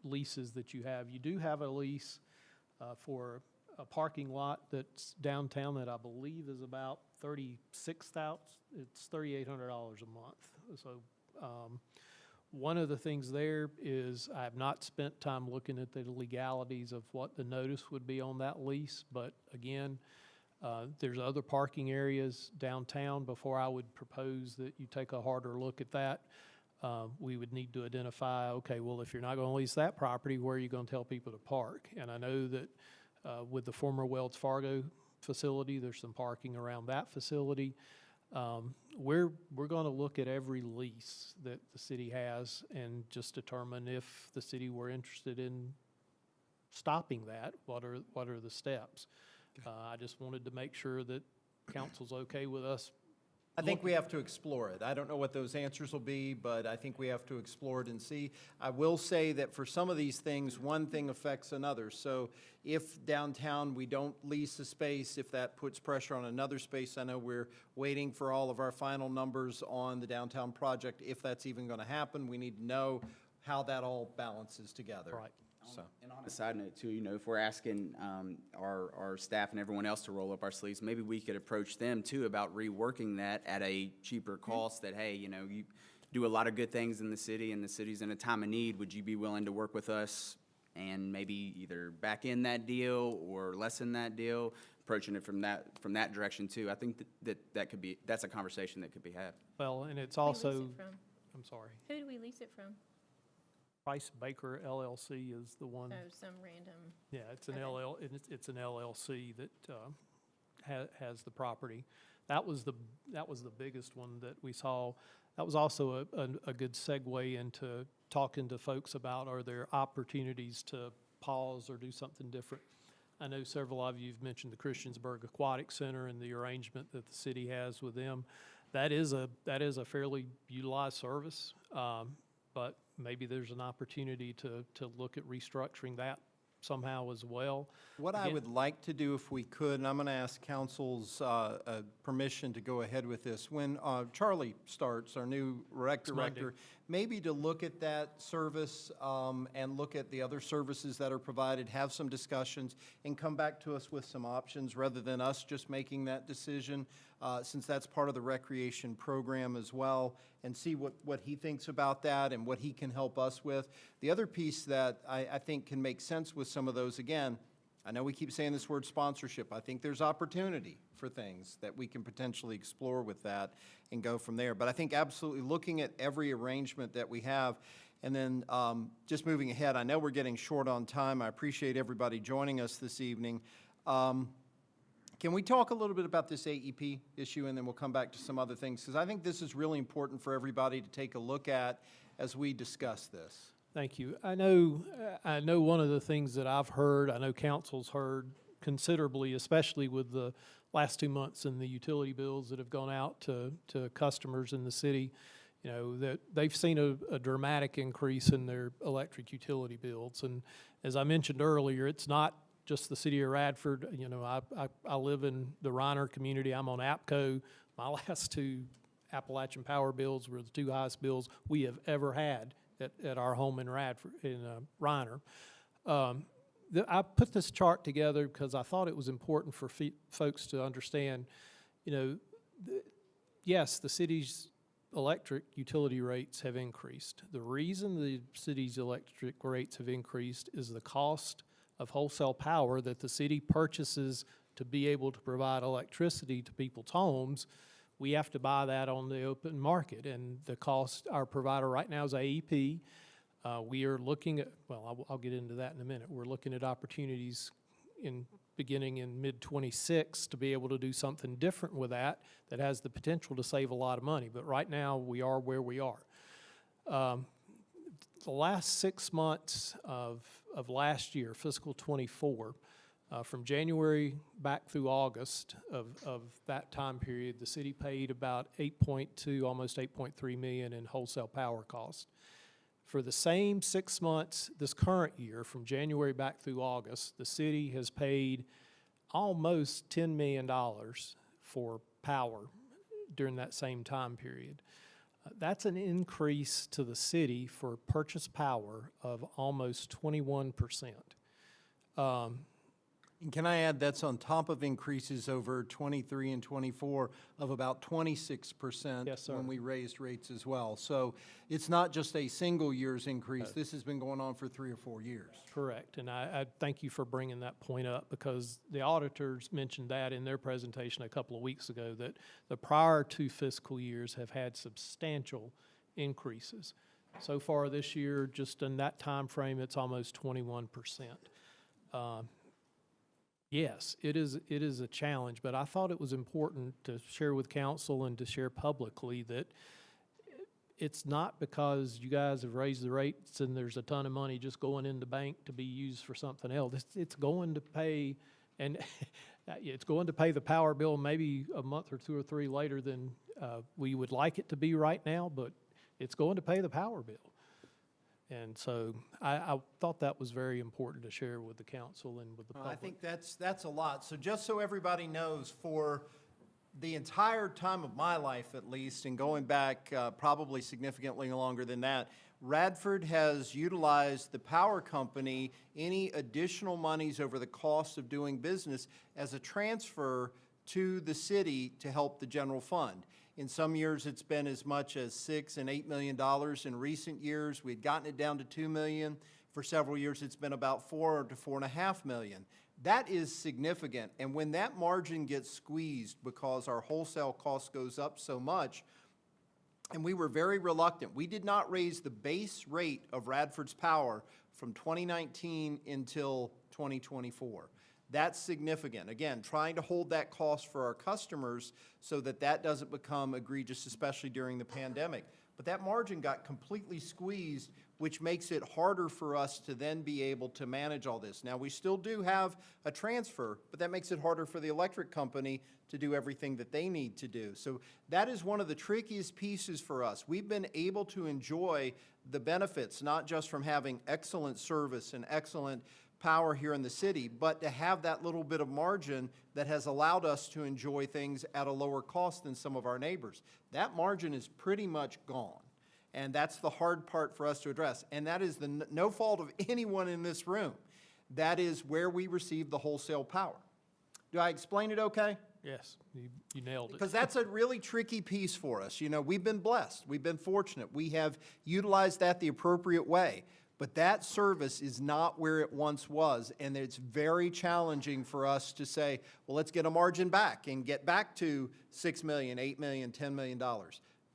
Speaker 4: leases that you have, you do have a lease for a parking lot that's downtown that I believe is about $36,000. It's $3,800 a month. So one of the things there is I have not spent time looking at the legalities of what the notice would be on that lease, but again, there's other parking areas downtown. Before I would propose that you take a harder look at that, we would need to identify, okay, well, if you're not going to lease that property, where are you going to tell people to park? And I know that with the former Wells Fargo facility, there's some parking around that facility. We're going to look at every lease that the city has and just determine if the city were interested in stopping that, what are the steps. I just wanted to make sure that council's okay with us
Speaker 1: I think we have to explore it. I don't know what those answers will be, but I think we have to explore it and see. I will say that for some of these things, one thing affects another. So if downtown, we don't lease a space, if that puts pressure on another space, I know we're waiting for all of our final numbers on the downtown project. If that's even going to happen, we need to know how that all balances together.
Speaker 4: Right.
Speaker 1: So.
Speaker 3: And on a side note too, if we're asking our staff and everyone else to roll up our sleeves, maybe we could approach them too about reworking that at a cheaper cost that, hey, you do a lot of good things in the city and the city's in a time of need. Would you be willing to work with us and maybe either back in that deal or lessen that deal, approaching it from that direction too? I think that's a conversation that could be had.
Speaker 4: Well, and it's
Speaker 6: Who do we lease
Speaker 4: also,
Speaker 6: it from?
Speaker 4: I'm sorry,
Speaker 6: Who do we lease it from?
Speaker 4: Price Baker LLC is the one.
Speaker 6: Oh, some random,
Speaker 4: Yeah, it's an
Speaker 6: Okay.
Speaker 4: it's an LLC that has the property. That was the biggest one that we saw. That was also a good segue into talking to folks about, are there opportunities to pause or do something different? I know several of you have mentioned the Christiansburg Aquatic Center and the arrangement that the city has with them. That is a fairly utilized service, but maybe there's an opportunity to look at restructuring that somehow as well.
Speaker 1: What I
Speaker 4: Again-
Speaker 1: would like to do, if we could, and I'm going to ask council's permission to go ahead with this, when Charlie starts, our new rec
Speaker 4: Monday.
Speaker 1: director, maybe to look at that service and look at the other services that are provided, have some discussions, and come back to us with some options, rather than us just making that decision, since that's part of the recreation program as well, and see what he thinks about that and what he can help us with. The other piece that I think can make sense with some of those, again, I know we keep saying this word sponsorship. I think there's opportunity for things that we can potentially explore with that and go from there. But I think absolutely looking at every arrangement that we have, and then just moving ahead, I know we're getting short on time. I appreciate everybody joining us this evening. Can we talk a little bit about this AEP issue, and then we'll come back to some other things? Because I think this is really important for everybody to take a look at as we discuss this.
Speaker 4: Thank you. I know one of the things that I've heard, I know council's heard considerably, especially with the last 2 months and the utility bills that have gone out to customers in the city, that they've seen a dramatic increase in their electric utility bills. And as I mentioned earlier, it's not just the city of Radford. I live in the Reiner community. I'm on APCO. My last 2 Appalachian Power bills were the 2 highest bills we have ever had at our home in Radford, in Reiner. I put this chart together because I thought it was important for folks to understand, yes, the city's electric utility rates have increased. The reason the city's electric rates have increased is the cost of wholesale power that the city purchases to be able to provide electricity to people's homes. We have to buy that on the open market, and the cost, our provider right now is AEP. We are looking at, well, I'll get into that in a minute. We're looking at opportunities beginning in mid-26 to be able to do something different with that has the potential to save a lot of money. But right now, we are where we are. The last 6 months of last year, fiscal '24, from January back through August of that time period, the city paid about 8.2, almost 8.3 million in wholesale power costs. For the same 6 months this current year, from January back through August, the city has paid almost $10 million for power during that same time period. That's an increase to the city for purchase power of almost 21%.
Speaker 1: And can I add, that's on top of increases over 23 and 24 of about 26%.
Speaker 4: Yes, sir.
Speaker 1: When we raised rates as well. So it's not just a single year's increase. This has been going on for 3 or 4 years.
Speaker 4: Correct, and I thank you for bringing that point up, because the auditors mentioned that in their presentation a couple of weeks ago, that the prior 2 fiscal years have had substantial increases. So far this year, just in that time frame, it's almost 21%. Yes, it is a challenge, but I thought it was important to share with council and to share publicly that it's not because you guys have raised the rates and there's a ton of money just going in the bank to be used for something else. It's going to pay, and It's going to pay the power bill maybe a month or 2 or 3 later than we would like it to be right now, but it's going to pay the power bill. And so I thought that was very important to share with the council and with the
Speaker 1: Well,
Speaker 4: public.
Speaker 1: I think that's a lot. So just so everybody knows, for the entire time of my life at least, and going back probably significantly longer than that, Radford has utilized the power company, any additional monies over the cost of doing business, as a transfer to the city to help the general fund. In some years, it's been as much as $6 and $8 million. In recent years, we'd gotten it down to $2 million. For several years, it's been about $4 to $4.5 million. That is significant, and when that margin gets squeezed because our wholesale cost goes up so much, and we were very reluctant. We did not raise the base rate of Radford's power from 2019 until 2024. That's significant. Again, trying to hold that cost for our customers so that that doesn't become egregious, especially during the pandemic. But that margin got completely squeezed, which makes it harder for us to then be able to manage all this. Now, we still do have a transfer, but that makes it harder for the electric company to do everything that they need to do. So that is one of the trickiest pieces for us. We've been able to enjoy the benefits, not just from having excellent service and excellent power here in the city, but to have that little bit of margin that has allowed us to enjoy things at a lower cost than some of our neighbors. That margin is pretty much gone. And that's the hard part for us to address. And that is the no fault of anyone in this room. That is where we receive the wholesale power. Do I explain it okay?
Speaker 4: Yes, you nailed it.
Speaker 1: Because that's a really tricky piece for us. You know, we've been blessed. We've been fortunate. We have utilized that the appropriate way. But that service is not where it once was, and it's very challenging for us to say, well, let's get a margin back and get back to $6 million, $8 million, $10 million.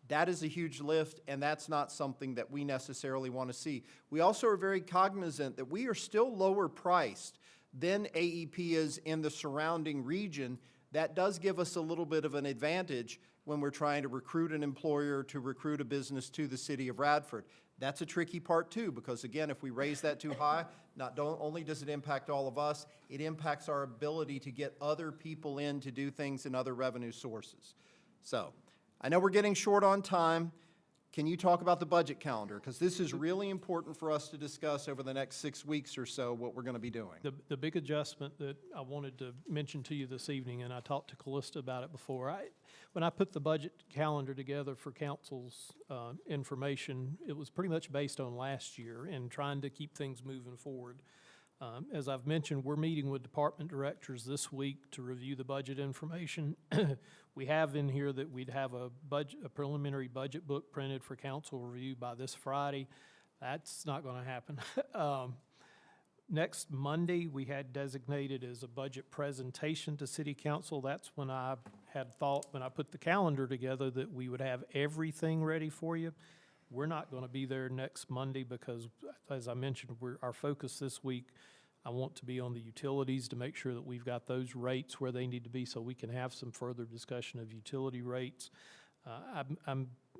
Speaker 1: That is a huge lift, and that's not something that we necessarily want to see. We also are very cognizant that we are still lower priced than AEP is in the surrounding region. That does give us a little bit of an advantage when we're trying to recruit an employer, to recruit a business to the city of Radford. That's a tricky part too, because again, if we raise that too high, not only does it impact all of us, it impacts our ability to get other people in to do things in other revenue sources. So, I know we're getting short on time. Can you talk about the budget calendar? Because this is really important for us to discuss over the next 6 weeks or so, what we're going to be doing.
Speaker 4: The big adjustment that I wanted to mention to you this evening, and I talked to Callista about it before, when I put the budget calendar together for council's information, it was pretty much based on last year and trying to keep things moving forward. As I've mentioned, we're meeting with department directors this week to review the budget information. We have in here that we'd have a preliminary budget book printed for council review by this Friday. That's not going to happen. Next Monday, we had designated as a budget presentation to city council. That's when I had thought, when I put the calendar together, that we would have everything ready for you. We're not going to be there next Monday because, as I mentioned, our focus this week, I want to be on the utilities to make sure that we've got those rates where they need to be so we can have some further discussion of utility rates.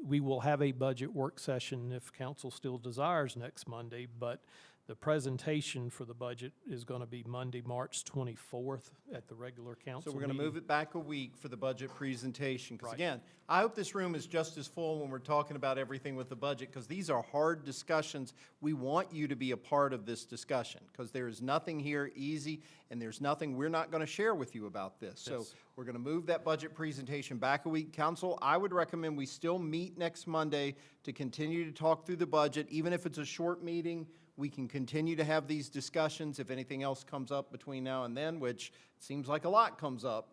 Speaker 4: We will have a budget work session if council still desires next Monday, but the presentation for the budget is going to be Monday, March 24th at the regular council
Speaker 1: So we're going to
Speaker 4: meeting.
Speaker 1: move it back a week for the budget presentation. Because
Speaker 4: Right.
Speaker 1: again, I hope this room is just as full when we're talking about everything with the budget, because these are hard discussions. We want you to be a part of this discussion, because there is nothing here easy, and there's nothing we're not going to share with you about this. So
Speaker 4: Yes.
Speaker 1: we're going to move that budget presentation back a week. Council, I would recommend we still meet next Monday to continue to talk through the budget. Even if it's a short meeting, we can continue to have these discussions. If anything else comes up between now and then, which seems like a lot comes up,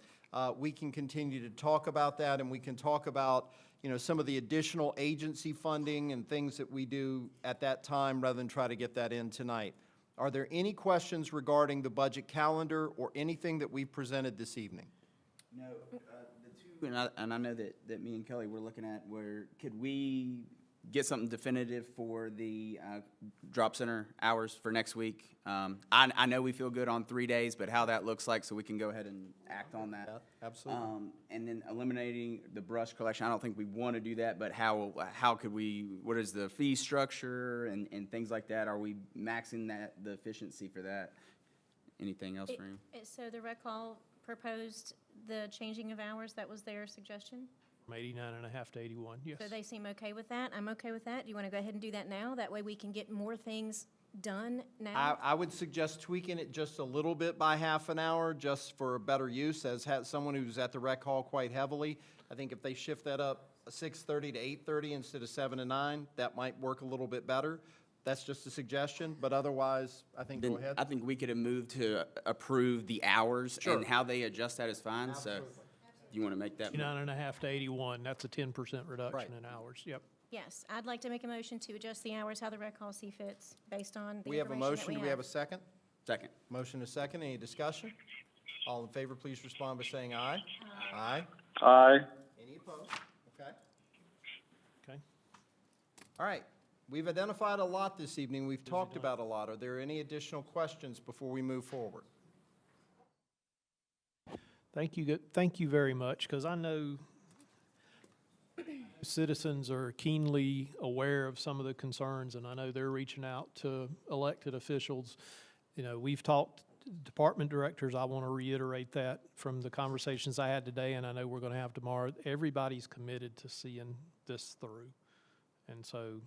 Speaker 1: we can continue to talk about that, and we can talk about, you know, some of the additional agency funding and things that we do at that time rather than try to get that in tonight. Are there any questions regarding the budget calendar or anything that we've presented this evening?
Speaker 3: No, the two, and I know that me and Kelly were looking at where, could we get something definitive for the drop center hours for next week? I know we feel good on 3 days, but how that looks like, so we can go ahead and act on that.
Speaker 1: Yeah, absolutely.
Speaker 3: And then eliminating the brush collection, I don't think we want to do that, but how could we, what is the fee structure and things like that? Are we maxing the efficiency for that? Anything else for you?
Speaker 6: So the rec hall proposed the changing of hours? That was their suggestion?
Speaker 4: From 89.5 to 81, yes.
Speaker 6: So they seem okay with that? I'm okay with that. Do you want to go ahead and do that now? That way we can get more things done now?
Speaker 1: I would suggest tweaking it just a little bit by half an hour, just for a better use, as someone who's at the rec hall quite heavily. I think if they shift that up 6:30 to 8:30 instead of 7 to 9, that might work a little bit better. That's just a suggestion, but otherwise, I think, go
Speaker 3: Then
Speaker 1: ahead.
Speaker 3: I think we could have moved to approve the hours,
Speaker 1: Sure.
Speaker 3: and how they adjust that is fine, so you want to make that?
Speaker 4: 89.5 to 81, that's a 10% reduction
Speaker 1: Right.
Speaker 4: in hours, yep.
Speaker 6: Yes, I'd like to make a motion to adjust the hours how the rec hall see fits, based on the
Speaker 1: We have a
Speaker 6: information that
Speaker 1: motion, do we have a second?
Speaker 3: Second.
Speaker 1: Motion a second, any discussion? All in favor, please respond by saying aye. Aye.
Speaker 2: Aye.
Speaker 1: Any opposed? Okay.
Speaker 4: Okay.
Speaker 1: All right, we've identified a lot this evening, we've talked about a lot. Are there any additional questions before we move forward?
Speaker 4: Thank you very much, because I know citizens are keenly aware of some of the concerns, and I know they're reaching out to elected officials. You know, we've talked, department directors, I want to reiterate that from the conversations I had today, and I know we're going to have tomorrow. Everybody's committed to seeing this through. And so,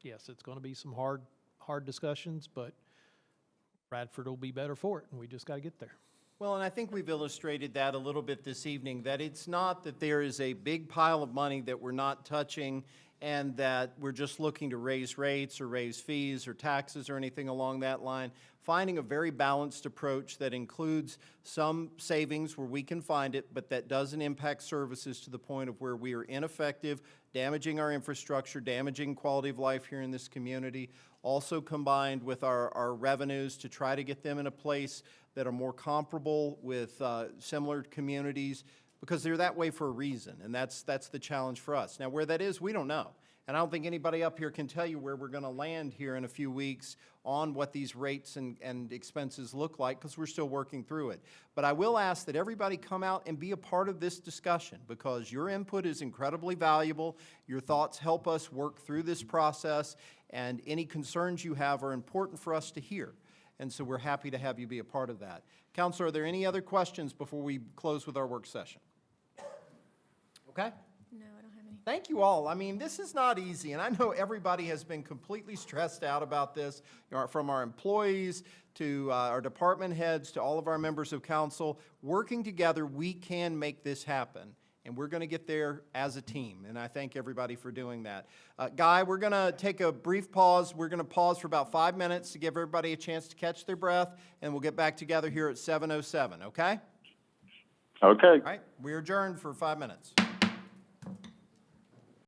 Speaker 4: yes, it's going to be some hard discussions, but Radford will be better for it, and we just got to get there.
Speaker 1: Well, and I think we've illustrated that a little bit this evening, that it's not that there is a big pile of money that we're not touching and that we're just looking to raise rates or raise fees or taxes or anything along that line. Finding a very balanced approach that includes some savings where we can find it, but that doesn't impact services to the point of where we are ineffective, damaging our infrastructure, damaging quality of life here in this community. Also combined with our revenues to try to get them in a place that are more comparable with similar communities, because they're that way for a reason, and that's the challenge for us. Now, where that is, we don't know. And I don't think anybody up here can tell you where we're going to land here in a few weeks on what these rates and expenses look like, because we're still working through it. But I will ask that everybody come out and be a part of this discussion, because your input is incredibly valuable. Your thoughts help us work through this process, and any concerns you have are important for us to hear. And so we're happy to have you be a part of that. Counselor, are there any other questions before we close with our work session? Okay?
Speaker 6: No, I don't have any.
Speaker 1: Thank you all. I mean, this is not easy, and I know everybody has been completely stressed out about this, from our employees to our department heads to all of our members of council. Working together, we can make this happen, and we're going to get there as a team, and I thank everybody for doing that. Guy, we're going to take a brief pause. We're going to pause for about 5 minutes to give everybody a chance to catch their breath, and we'll get back together here at 7:07, okay?
Speaker 2: Okay.
Speaker 1: All right, we're adjourned for 5 minutes.